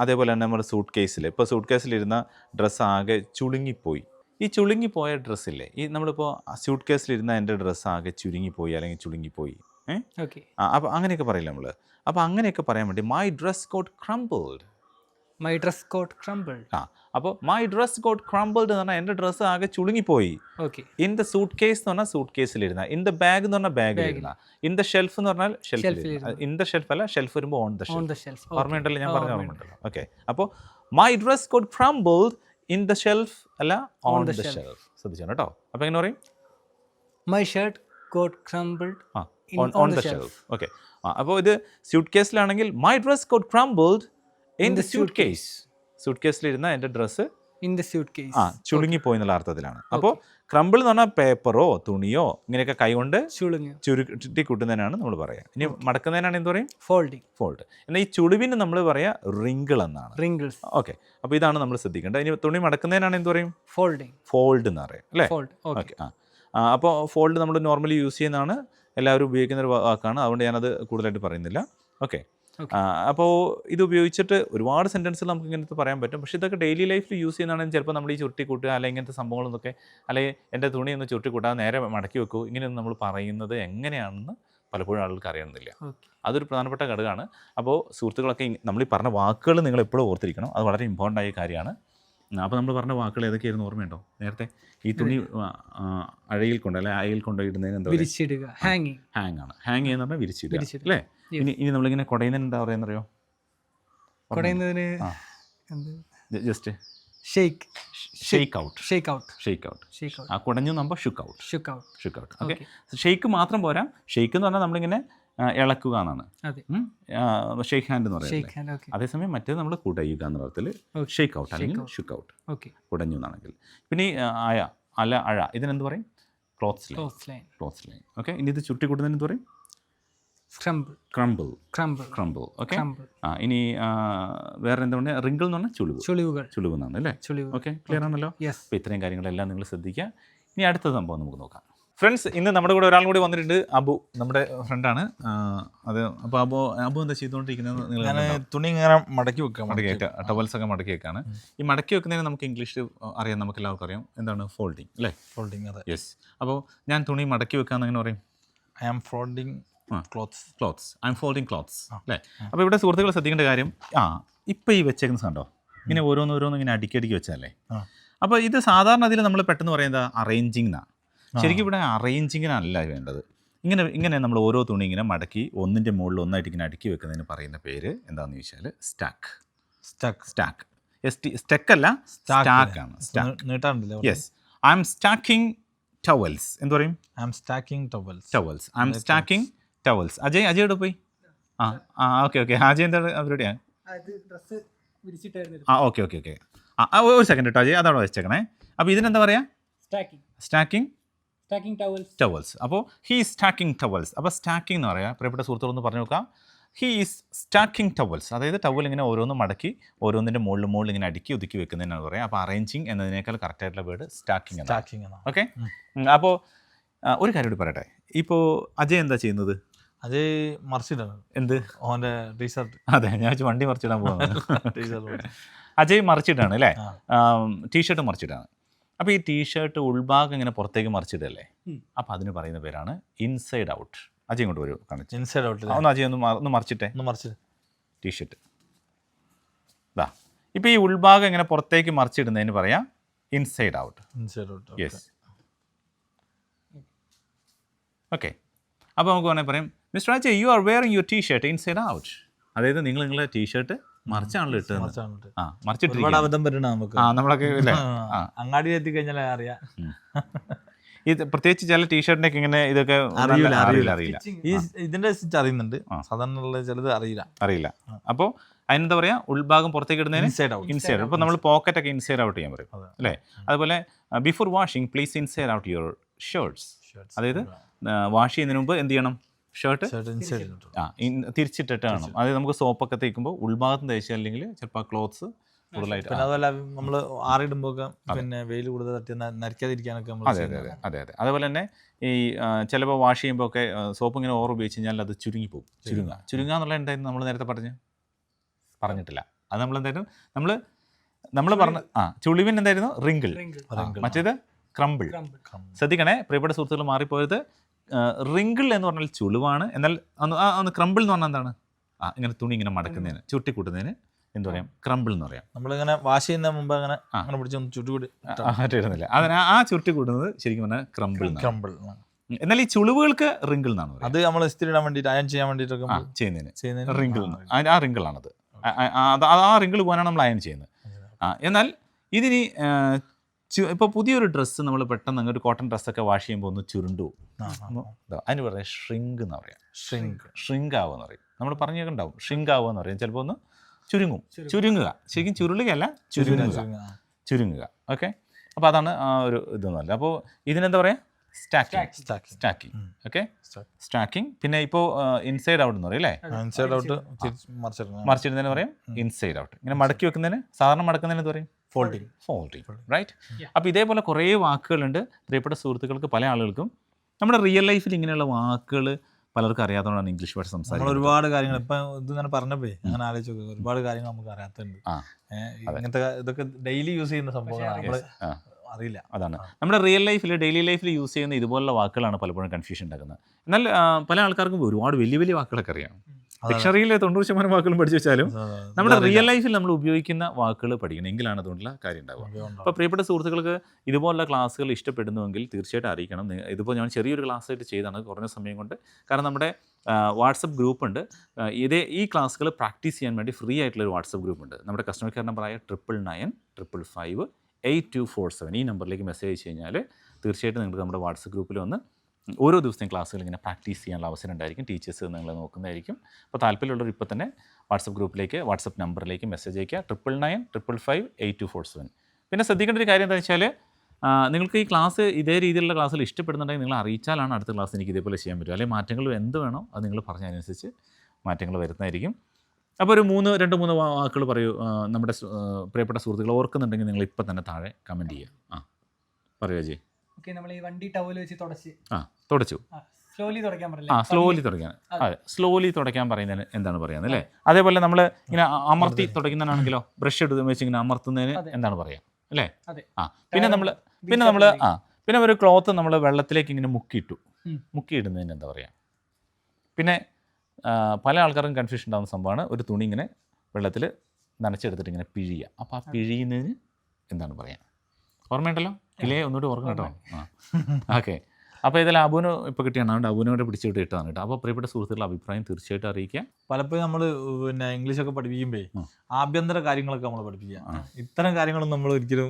അതേപോലെ തന്നെ നമ്മുടെ സൂട്ട് കേസിലിരുന്ന ഡ്രസ്സ് ആകെ ചുളുങ്ങിപ്പോയി. ഈ ചുളുങ്ങിപ്പോയ ഡ്രസ്സില്ലേ, ഈ നമ്മളിപ്പോൾ സ്യൂട്ട് കേസിലിരുന്ന എൻ്റെ ഡ്രസ്സ് ആകെ ചുരുങ്ങിപ്പോയി അല്ലെങ്കിൽ ചുളുങ്ങിപ്പോയി. അപ്പോൾ അങ്ങനെയൊക്കെ പറയില്ല നമ്മൾ. അപ്പോൾ അങ്ങനെയൊക്കെ പറയാൻ വേണ്ടി my dress got crumbled. My dress got crumbled. ആ അപ്പോൾ മൈ ഡ്രസ് ഗോട്ട് ക്രംബിൾഡ് എന്ന് പറഞ്ഞാൽ എൻ്റെ ഡ്രസ്സ് ആകെ ചുളുങ്ങിപ്പോയി. Okay. In the suitcase എന്ന് പറഞ്ഞാൽ സൂട്ട് കേസിലിരുന്ന, ഇൻ ദ ബാഗ് എന്ന് പറഞ്ഞാൽ ബാഗിലിരുന്ന, ഇൻ ദ ഷെൽഫ് എന്ന് പറഞ്ഞാൽ ഷെൽഫിലിരുന്ന. ഇൻ ദ ഷെൽഫ് അല്ല, ഷെൽഫ് വരുമ്പോൾ ഓൺ ദ ഷെൽഫ്. ഓർമ്മയുണ്ടല്ലോ, ഞാൻ പറഞ്ഞ ഓർമ്മയുണ്ടല്ലോ. ഓക്കെ. അപ്പോൾ my dress got crumbled in the shelf അല്ല, ഓൺ ദ ഷെൽഫ്. ശ്രദ്ധിച്ചോ കേട്ടോ. അപ്പോൾ എങ്ങനെ പറയും? My shirt got crumbled on the shelf. Okay. അപ്പോൾ ഇത് സ്യൂട്ട് കേസിലാണെങ്കിൽ my dress got crumbled in the suitcase. സ്യൂട്ട് കേസിലിരുന്ന എൻ്റെ dress in the suitcase ചുളുങ്ങിപ്പോയി എന്നുള്ള അർത്ഥത്തിലാണ്. അപ്പോൾ ക്രംബിൾ എന്ന് പറഞ്ഞാൽ പേപ്പറോ തുണിയോ ഇങ്ങനെയൊക്കെ കൈകൊണ്ട് ചുരുട്ടി കൂട്ടുന്നതിനാണ് നമ്മൾ പറയുക. ഇനി മടക്കുന്നതിനാണ് എന്ത് പറയും? ഫോൾഡിങ്. ഫോൾഡ്. എന്നാൽ ഈ ചുളിവിന് നമ്മൾ പറയുക റിങ്കിൾ എന്നാണ്. റിങ്കിൾസ്. ഓക്കെ. അപ്പോൾ ഇതാണ് നമ്മൾ ശ്രദ്ധിക്കേണ്ടത്. ഇനി തുണി മടക്കുന്നതിനാണ് എന്ത് പറയും? ഫോൾഡിങ്. ഫോൾഡ് എന്ന് പറയും അല്ലേ? ഓക്കെ. അപ്പോൾ ഫോൾഡ് നമ്മൾ നോർമലി യൂസ് ചെയ്യുന്നതാണ്, എല്ലാവരും ഉപയോഗിക്കുന്ന ഒരു വാക്കാണ്. അതുകൊണ്ട് ഞാനത് കൂടുതലായിട്ട് പറയുന്നില്ല. ഓക്കെ. അപ്പോൾ ഇത് ഉപയോഗിച്ചിട്ട് ഒരുപാട് സെൻറ്റൻസുകൾ നമുക്ക് ഇങ്ങനത്തെ പറയാൻ പറ്റും. പക്ഷേ ഇതൊക്കെ ഡെയിലി ലൈഫിൽ യൂസ് ചെയ്യുന്നതാണെങ്കിൽ ചിലപ്പോൾ നമ്മൾ ഈ ചുരുട്ടി കൂട്ടുക അല്ലെങ്കിൽ ഇങ്ങനത്തെ സംഭവങ്ങളൊക്കെ, അല്ലെങ്കിൽ എൻ്റെ തുണി ഒന്ന് ചുരുട്ടി കൂട്ടാതെ നേരെ മടക്കി വെക്കൂ, ഇങ്ങനെയൊന്നും നമ്മൾ പറയുന്നത് എങ്ങനെയാണെന്ന് പലപ്പോഴും ആളുകൾക്ക് അറിയണമെന്നില്ല. അതൊരു പ്രധാനപ്പെട്ട ഘടകമാണ്. അപ്പോൾ സുഹൃത്തുക്കളൊക്കെ നമ്മൾ ഈ പറഞ്ഞ വാക്കുകൾ നിങ്ങൾ എപ്പോഴും ഓർത്തിരിക്കണം. അത് വളരെ ഇമ്പോർട്ടൻ്റ് ആയ കാര്യമാണ്. അപ്പോൾ നമ്മൾ പറഞ്ഞ വാക്കുകൾ ഏതൊക്കെയായിരുന്നു ഓർമ്മയുണ്ടോ? നേരത്തെ ഈ തുണി അഴയിൽ കൊണ്ട് അല്ലെ അയയിൽ കൊണ്ട് ഇടുന്നതിന് എന്താ വിരിച്ചിടുക, ഹാങ് ആണ്. ഹാങ് ചെയ്യുന്ന പറഞ്ഞാൽ വിരിച്ചിടുക അല്ലേ? ഇനി നമ്മളിങ്ങനെ കുടയുന്നതിന് എന്താ പറയുന്നറിയോ? കുടയുന്നതിന് ജസ്റ്റ് ഷെയ്ക്ക് ഔട്ട്. ആ കുടഞ്ഞു നമ്മൾ ഷുക്ക് ഔട്ട്. ഓക്കെ. ഷെയ്ക്ക് മാത്രം പോരാ. ഷെയ്ക്ക് എന്ന് പറഞ്ഞാൽ നമ്മളിങ്ങനെ ഇളക്കുക എന്നാണ്. ഷെയ്ക്ക് ഹാൻഡ് എന്ന് പറയുന്നത്. അതേസമയം മറ്റേത് നമ്മൾ കുടയുക എന്ന അർത്ഥത്തിൽ ഷെയ്ക്ക് ഔട്ട് അല്ലെങ്കിൽ ഷുക്ക് ഔട്ട്. കുടഞ്ഞു എന്നാണെങ്കിൽ. പിന്നെ അഴ ഇതിനെന്ത് പറയും? Clothes line. ഓക്കെ. ഇനി ഇത് ചുരുട്ടി കൂട്ടുന്നതിന് എന്ത് പറയും? ക്രംബിൾ. ഓക്കെ. ഇനി വേറെ എന്താ പറയുക? റിങ്കിൾ എന്ന് പറഞ്ഞാൽ ചുളിവ് എന്നാണ് അല്ലേ? ഓക്കെ. ക്ലിയർ ആണല്ലോ? അപ്പോൾ ഇത്രയും കാര്യങ്ങളെല്ലാം നിങ്ങൾ ശ്രദ്ധിക്കുക. ഇനി അടുത്ത സംഭവം നമുക്ക് നോക്കാം. ഫ്രണ്ട്സ്, ഇന്ന് നമ്മുടെ കൂടെ ഒരാളും കൂടി വന്നിട്ടുണ്ട്. അബു, നമ്മുടെ ഫ്രണ്ടാണ്. അത് അപ്പോൾ അബു എന്താ ചെയ്തുകൊണ്ടിരിക്കുന്നത്? ഞാൻ തുണി ഇങ്ങനെ മടക്കി ടവൽസ് ഒക്കെ മടക്കി വെക്കാണ്. ഈ മടക്കി വെക്കുന്നതിന് നമുക്ക് ഇംഗ്ലീഷിൽ അറിയാം, നമുക്ക് എല്ലാവർക്കും അറിയാം. എന്താണ്? ഫോൾഡിങ് അല്ലേ? ഫോൾഡിങ്. അതെ. യെസ്. അപ്പോൾ ഞാൻ തുണി മടക്കി വെക്കാന്ന് എങ്ങനെ പറയും? I am folding clothes. I am folding clothes അല്ലേ? അപ്പോൾ ഇവിടെ സുഹൃത്തുക്കൾ ശ്രദ്ധിക്കേണ്ട കാര്യം, ഇപ്പോൾ ഈ വെച്ചേക്കുന്നത് കണ്ടോ, ഇങ്ങനെ ഓരോന്ന് ഇങ്ങനെ അടുക്കി വെച്ചല്ലേ. അപ്പോൾ ഇത് സാധാരണ അതിൽ നമ്മൾ പെട്ടെന്ന് പറയുന്നത് അറേഞ്ചിങ് എന്നാണ്. ശരിക്കും ഇവിടെ അറേഞ്ചിങ്ങിനല്ല വേണ്ടത്. ഇങ്ങനെ നമ്മൾ ഓരോ തുണി ഇങ്ങനെ മടക്കി ഒന്നിൻ്റെ മുകളിൽ ഒന്നായിട്ട് ഇങ്ങനെ അടുക്കി വെക്കുന്നതിന് പറയുന്ന പേര് എന്താണെന്ന് ചോദിച്ചാൽ സ്റ്റാക്ക്. സ്റ്റക്ക് അല്ല, സ്റ്റാക്ക് ആണ്. നീട്ടാണ്ടല്ലോ. Yes. I'm stacking towels. എന്ത് പറയും? I'm stacking towels. അജയോടെ പോയി. ഓക്കെ. അജയ് എന്താണ് അവരുടെയാണ്? ഓക്കെ. ഒരു സെക്കൻഡ് കേട്ടോ അജയ്, അതവിടെ വെച്ചേക്കണേ. അപ്പോൾ ഇതിനെന്താ പറയുക? Stacking towels. അപ്പോൾ ഹീ ഈസ് സ്റ്റാക്കിംഗ് ടവൽസ്. അപ്പോൾ സ്റ്റാക്കിംഗ് എന്ന് പറയാം. പ്രിയപ്പെട്ട സുഹൃത്തുക്കളൊന്ന് പറഞ്ഞു നോക്കാം. He is stacking towels. അതായത് ടവൽ ഇങ്ങനെ ഓരോന്ന് മടക്കി ഓരോന്നിൻ്റെ മുകളിൽ ഇങ്ങനെ അടുക്കി ഒതുക്കി വെക്കുന്നതിനാണ് പറയാം. അപ്പോൾ അറേഞ്ചിങ് എന്നതിനേക്കാൾ കറക്റ്റായിട്ടുള്ള വേർഡ് സ്റ്റാക്കിംഗ് ആണ്. ഓക്കെ. അപ്പോൾ ഒരു കാര്യം കൂടി പറയട്ടെ. ഇപ്പോൾ അജയ് എന്താ ചെയ്യുന്നത്? അജയ് മറിച്ചിടാണ്. എന്ത്? ഓൻ്റെ ടീഷർട്ട്. അതെ, ഞാൻ വണ്ടി മറിച്ചിടാൻ പോകുന്നത്. അജയ് മറിച്ചിട്ടാണ് അല്ലേ? ടീഷർട്ട് മറിച്ചിട്ടാണ്. അപ്പോൾ ഈ ടീഷർട്ട് ഉൾഭാഗം ഇങ്ങനെ പുറത്തേക്ക് മറിച്ചിടല്ലേ? അപ്പോൾ അതിന് പറയുന്ന പേരാണ് ഇൻസൈഡ് ഔട്ട്. അജയ് ഇങ്ങോട്ട് വരും കാണിച്ചു. Inside out. അജയ് ഒന്ന് മറിച്ചിട്ടേ. ടീഷർട്ട് ഇതാ. ഇപ്പോൾ ഈ ഉൾഭാഗം ഇങ്ങനെ പുറത്തേക്ക് മറിച്ചിടുന്നതിന് പറയാം ഇൻസൈഡ് ഔട്ട്. യെസ്. ഓക്കെ. അപ്പോൾ നമുക്ക് വേണമെങ്കിൽ പറയാം, mister Ajay, you are wearing your T-shirt inside out. അതായത് നിങ്ങളുടെ ടീഷർട്ട് മറിച്ചാണല്ലോ ഇട്ടത്. നമ്മളൊക്കെ അങ്ങാടി എത്തി കഴിഞ്ഞാൽ അറിയാം. ഇത് പ്രത്യേകിച്ച് ചില ടീഷർട്ടിനൊക്കെ ഇങ്ങനെ ഇതൊക്കെ അറിയില്ല. ഇതിന്റെ സ്റ്റിച്ച് അറിയുന്നുണ്ട്, സാധാരണ ചിലത് അറിയില്ല. അപ്പോൾ അതിനെന്താ പറയാ? ഉൾഭാഗം പുറത്തേക്ക് ഇടുന്നതിന് ഇൻസൈഡ്. ഇപ്പോൾ നമ്മൾ പോക്കറ്റ് ഒക്കെ ഇൻസൈഡ് ഔട്ട് ചെയ്യാൻ പറയും അല്ലേ? അതുപോലെ before washing please inside out your shirts. അതായത് വാഷ് ചെയ്യുന്നതിന് മുമ്പ് എന്ത് ചെയ്യണം? ഷർട്ട് തിരിച്ചിട്ടിട്ട് കാണണം. അതായത് നമുക്ക് സോപ്പൊക്കെ തേക്കുമ്പോൾ ഉൾഭാഗത്ത് തേച്ചാൽ അല്ലെങ്കിൽ ചിലപ്പോൾ ക്ലോത്ത്സ് കൂടുതലായിട്ട്. അതുപോലെ നമ്മൾ ആറിടുമ്പോൾ പിന്നെ വെയിൽ കൂടുതൽ തട്ടി നരയ്ക്കാതിരിക്കാനൊക്കെ. അതെ. അതുപോലെ തന്നെ ഈ ചിലപ്പോൾ വാഷ് ചെയ്യുമ്പോൾ ഒക്കെ സോപ്പ് ഇങ്ങനെ ഓവർ ഉപയോഗിച്ച് കഴിഞ്ഞാൽ അത് ചുരുങ്ങിപ്പോകും. ചുരുങ്ങുക എന്നുള്ള എന്തായിരുന്നു നമ്മൾ നേരത്തെ പറഞ്ഞിട്ടില്ല. അത് നമ്മളെന്തായിരുന്നു നമ്മൾ പറഞ്ഞ ചുളിവിൻ എന്തായിരുന്നു? റിങ്കിൾ. മറ്റേത് ക്രംബിൾ. ശ്രദ്ധിക്കണേ പ്രിയപ്പെട്ട സുഹൃത്തുക്കൾ, മാറിപ്പോയത്. റിങ്കിൾ എന്ന് പറഞ്ഞാൽ ചുളിവാണ്. എന്നാൽ ക്രംബിൾ എന്ന് പറഞ്ഞാൽ എന്താണ്? ഇങ്ങനെ തുണി ഇങ്ങനെ മടക്കുന്നതിന്, ചുട്ടിക്കൂട്ടുന്നതിന് എന്ത് പറയാം, ക്രംബിൾ എന്ന് പറയാം. നമ്മളിങ്ങനെ വാഷ് ചെയ്യുന്ന മുമ്പ് അങ്ങനെ അങ്ങനെ പിടിച്ചൊന്ന് ചുട്ടുകൂടി ഇടുന്നില്ല, അതിന് ആ ചുരുട്ടി കൂടുന്നത് ശരിക്കും പറഞ്ഞാൽ ക്രംബിൾ. ക്രംബിൾ. എന്നാൽ ഈ ചുളിവുകൾക്ക് റിങ്കിൾ എന്നാണ് പറയുന്നത്. അത് നമ്മൾ ഇസ്തിരി ഇടാൻ വേണ്ടിയിട്ട് അയൺ ചെയ്യാൻ വേണ്ടിയിട്ടൊക്കെ ചെയ്യുന്നതിന് റിങ്കിൾ, ആ റിങ്കിളാണത്. ആ റിങ്കിൾ പോകാനാണ് നമ്മൾ അയൺ ചെയ്യുന്നത്. എന്നാൽ ഇതിന് ഇപ്പോൾ പുതിയൊരു ഡ്രസ്സ് നമ്മൾ പെട്ടെന്ന് അങ്ങനെ ഒരു കോട്ടൺ ഡ്രസ്സൊക്കെ വാഷ് ചെയ്യുമ്പോൾ ഒന്ന് ചുരുണ്ടു പോകും, അതിന് പറയാം ഷ്രിങ്ക് എന്ന് പറയാം. ഷ്രിങ്ക് ആവുക എന്ന് പറയും. നമ്മൾ പറഞ്ഞൊക്കെ ഉണ്ടാവും ഷ്രിങ്ക് ആവുക എന്ന് പറയും. ചിലപ്പോൾ ഒന്ന് ചുരുങ്ങുക, ശരിക്കും ചുരുളുകയല്ല, ചുരുങ്ങുക. ഓക്കെ, അപ്പോൾ അതാണ് ആ ഒരു ഇതൊന്നുമല്ല. അപ്പോൾ ഇതിനെന്താ പറയുക, സ്റ്റാക്കിങ്. Okay, stacking. പിന്നെ ഇപ്പോൾ ഇൻസൈഡ് ഔട്ട് എന്ന് പറയും അല്ലേ, ഇൻസൈഡ് ഔട്ട് മറിച്ചിടുന്നതിന് പറയും ഇൻസൈഡ് ഔട്ട്. ഇങ്ങനെ മടക്കി വെക്കുന്നതിന്, സാധാരണ മടക്കുന്നതിന് എന്ത് പറയും, ഫോൾഡിങ്. റൈറ്റ്. അപ്പോൾ ഇതേപോലെ കുറേ വാക്കുകളുണ്ട് പ്രിയപ്പെട്ട സുഹൃത്തുക്കൾക്ക്. പല ആളുകൾക്കും നമ്മുടെ റിയൽ ലൈഫിൽ ഇങ്ങനെയുള്ള വാക്കുകൾ പലർക്കും അറിയാത്തതുകൊണ്ടാണ് ഇംഗ്ലീഷ് ഭാഷ സംസാരിക്കുന്നത്. ഒരുപാട് കാര്യങ്ങൾ ഇപ്പം ഇതിങ്ങനെ പറഞ്ഞപ്പോഴേ അങ്ങനെ ആലോചിച്ച് നോക്കുക, ഒരുപാട് കാര്യങ്ങൾ നമുക്ക് അറിയാത്തുണ്ട്. ഇങ്ങനത്തെ ഇതൊക്കെ ഡെയിലി യൂസ് ചെയ്യുന്ന സംഭവങ്ങളാണ്, നമ്മൾ അറിയില്ല. അതാണ് നമ്മുടെ റിയൽ ലൈഫിൽ, ഡെയിലി ലൈഫിൽ യൂസ് ചെയ്യുന്ന ഇതുപോലുള്ള വാക്കുകളാണ് പലപ്പോഴും കൺഫ്യൂഷൻ ഉണ്ടാക്കുന്നത്. എന്നാൽ പല ആൾക്കാർക്കും ഒരുപാട് വലിയ വലിയ വാക്കുകളൊക്കെ അറിയാം. ഡിക്ഷണറിയിലെ 90% വാക്കുകളും പഠിച്ചു വെച്ചാലും നമ്മുടെ റിയൽ ലൈഫിൽ നമ്മൾ ഉപയോഗിക്കുന്ന വാക്കുകൾ പഠിക്കണം, എങ്കിലാണ് അതുകൊണ്ടുള്ള കാര്യം ഉണ്ടാവുക. അപ്പോൾ പ്രിയപ്പെട്ട സുഹൃത്തുക്കൾക്ക് ഇതുപോലുള്ള ക്ലാസ്സുകൾ ഇഷ്ടപ്പെടുന്നുവെങ്കിൽ തീർച്ചയായിട്ടും അറിയിക്കണം. ഇതിപ്പോൾ ഞാൻ ചെറിയൊരു ക്ലാസ്സായിട്ട് ചെയ്താണ് കുറഞ്ഞ സമയം കൊണ്ട്. കാരണം നമ്മുടെ വാട്സപ്പ് ഗ്രൂപ്പുണ്ട്. ഈ ക്ലാസ്സുകൾ പ്രാക്ടീസ് ചെയ്യാൻ വേണ്ടി ഫ്രീ ആയിട്ടുള്ളൊരു വാട്സപ്പ് ഗ്രൂപ്പുണ്ട്. നമ്മുടെ കസ്റ്റമർ കെയർ നമ്പറായ 9995558247 ഈ നമ്പറിലേക്ക് മെസ്സേജ് അയച്ചു കഴിഞ്ഞാൽ തീർച്ചയായിട്ടും നിങ്ങൾക്ക് നമ്മുടെ വാട്സപ്പ് ഗ്രൂപ്പിൽ വന്ന് ഓരോ ദിവസത്തെയും ക്ലാസ്സുകൾ ഇങ്ങനെ പ്രാക്ടീസ് ചെയ്യാനുള്ള അവസരം ഉണ്ടായിരിക്കും. ടീച്ചേഴ്സ് നിങ്ങളെ നോക്കുന്നതായിരിക്കും. അപ്പോൾ താല്പര്യമുള്ളവർ ഇപ്പോൾ തന്നെ വാട്സപ്പ് ഗ്രൂപ്പിലേക്ക്, വാട്സപ്പ് നമ്പറിലേക്ക് മെസ്സേജ് അയയ്ക്കുക 9995558247. പിന്നെ ശ്രദ്ധിക്കേണ്ട ഒരു കാര്യം എന്താ വെച്ചാൽ, നിങ്ങൾക്ക് ഈ ക്ലാസ് ഇതേ രീതിയിലുള്ള ക്ലാസ്സുകൾ ഇഷ്ടപ്പെടുന്നുണ്ടെങ്കിൽ നിങ്ങൾ അറിയിച്ചാലാണ് അടുത്ത ക്ലാസ് എനിക്ക് ഇതേപോലെ ചെയ്യാൻ പറ്റും. അല്ലെങ്കിൽ മാറ്റങ്ങൾ എന്ത് വേണോ അത് നിങ്ങൾ പറഞ്ഞതിനനുസരിച്ച് മാറ്റങ്ങൾ വരുന്നതായിരിക്കും. അപ്പോൾ ഒരു 2-3 വാക്കുകൾ പറയൂ, നമ്മുടെ പ്രിയപ്പെട്ട സുഹൃത്തുക്കൾ ഓർക്കുന്നുണ്ടെങ്കിൽ നിങ്ങൾ ഇപ്പം തന്നെ താഴെ കമൻറ്റ് ചെയ്യുക. പറയുക ജി. ഓക്കെ, നമ്മൾ ഈ വണ്ടി ടവൽ വെച്ച് തുടച്ചു. സ്ലോലി തുടയ്ക്കാൻ പറയില്ല. സ്ലോലി തുടയ്ക്കാൻ. അതെ, സ്ലോലി തുടയ്ക്കാൻ പറയുന്നതിന് എന്താണ് പറയുന്നത് അല്ലേ? അതേപോലെ നമ്മൾ ഇങ്ങനെ അമർത്തി തുടയ്ക്കുന്നതിനാണെങ്കിലോ ബ്രഷ് എടുത്ത് വെച്ച് ഇങ്ങനെ അമർത്തുന്നതിന് എന്താണ് പറയുക അല്ലേ? പിന്നെ ഒരു ക്ലോത്ത് നമ്മൾ വെള്ളത്തിലേക്ക് ഇങ്ങനെ മുക്കിയിടുന്നതിന് എന്താ പറയുക? പിന്നെ പല ആൾക്കാർക്കും കൺഫ്യൂഷൻ ഉണ്ടാകുന്ന സംഭവമാണ്, ഒരു തുണി ഇങ്ങനെ വെള്ളത്തിൽ നനച്ചെടുത്തിട്ട് ഇങ്ങനെ പിഴിയുക. അപ്പോൾ ആ പിഴിയുന്നതിന് എന്താണ് പറയുക? ഓർമ്മയുണ്ടല്ലോ ഇല്ലേ? ഒന്നുകൂടി ഓർക്കണം കേട്ടോ. ഓക്കെ, അപ്പോൾ ഇതിൽ അബുവിന് ഇപ്പോൾ കിട്ടിയാണ്, അതുകൊണ്ട് അബുവിനോട് പിടിച്ചിട്ട് ഇട്ടതാണ് കേട്ടോ. അപ്പോൾ പ്രിയപ്പെട്ട സുഹൃത്തുക്കളുടെ അഭിപ്രായം തീർച്ചയായിട്ടും അറിയിക്കുക. പലപ്പോഴും നമ്മൾ പിന്നെ ഇംഗ്ലീഷൊക്കെ പഠിപ്പിക്കുമ്പോൾ ആഭ്യന്തര കാര്യങ്ങളൊക്കെ നമ്മൾ പഠിപ്പിക്കുക, ഇത്തരം കാര്യങ്ങളൊന്നും നമ്മൾ ഒരിക്കലും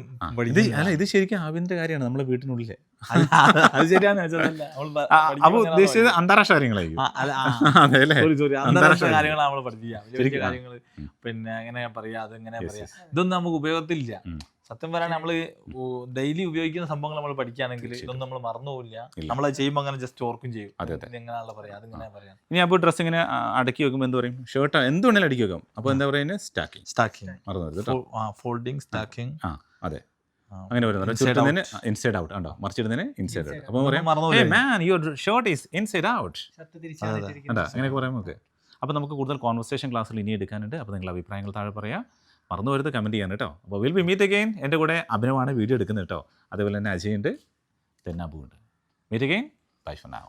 അല്ല, ഇത് ശരിക്കും ആഭ്യന്തര കാര്യമാണ് നമ്മുടെ വീട്ടിനുള്ളിലെ. അത് ശരിയാന്ന് അപ്പോൾ ഉദ്ദേശിച്ചത് അന്താരാഷ്ട്ര കാര്യങ്ങളായിരിക്കും. അന്താരാഷ്ട്ര കാര്യങ്ങളാണ് നമ്മൾ പഠിപ്പിക്കുക, കാര്യങ്ങൾ. പിന്നെ എങ്ങനെ പറയാ, അതെങ്ങനെ പറയാ, ഇതൊന്നും നമുക്ക് ഉപയോഗത്തിലില്ല. സത്യം പറയാൻ നമ്മൾ ഡെയിലി ഉപയോഗിക്കുന്ന സംഭവങ്ങൾ നമ്മൾ പഠിക്കുകയാണെങ്കിൽ ഇതൊന്നും നമ്മൾ മറന്നുപോകില്ല. നമ്മളത് ചെയ്യുമ്പോൾ അങ്ങനെ ജസ്റ്റ് ഓർക്കും ചെയ്യും. എങ്ങനെയാണല്ലോ പറയാം, അതിങ്ങനെ പറയാം. ഇനി അപ്പോൾ ഡ്രസ്സ് ഇങ്ങനെ അടക്കി വെക്കുമ്പോൾ എന്ത് പറയും? ഷർട്ട് എന്ത് വേണേലും അടക്കി വെക്കാം. അപ്പോൾ എന്താ പറയുന്നത്? സ്റ്റാക്കിങ്. Folding, stacking. അതെ, അങ്ങനെ വരുന്നത്. ചുറ്റുന്നതിന് ഇൻസൈഡ് ഔട്ട് ഉണ്ടോ, മറിച്ചിടുന്നതിന് ഇൻസൈഡ് ഔട്ട്. അപ്പോൾ പറയാം your shirt is inside out. അങ്ങനെയൊക്കെ പറയാം നമുക്ക്. അപ്പോൾ നമുക്ക് കൂടുതൽ കോൺവെർസേഷൻ ക്ലാസ്സിൽ ഇനി എടുക്കാനുണ്ട്. അപ്പോൾ നിങ്ങളുടെ അഭിപ്രായങ്ങൾ താഴെ പറയാം, മറന്നു വരുന്നത് കമൻറ്റ് ചെയ്യാൻ കേട്ടോ. അപ്പോൾ വിൽ ബി മീറ്റ് അഗെയിൻ. എൻ്റെ കൂടെ അഭിനവാണ് വീഡിയോ എടുക്കുന്നത് കേട്ടോ. അതേപോലെ തന്നെ അജയ് ഉണ്ട്, തെന്നാബു ഉണ്ട്. Meet again. Bye for now.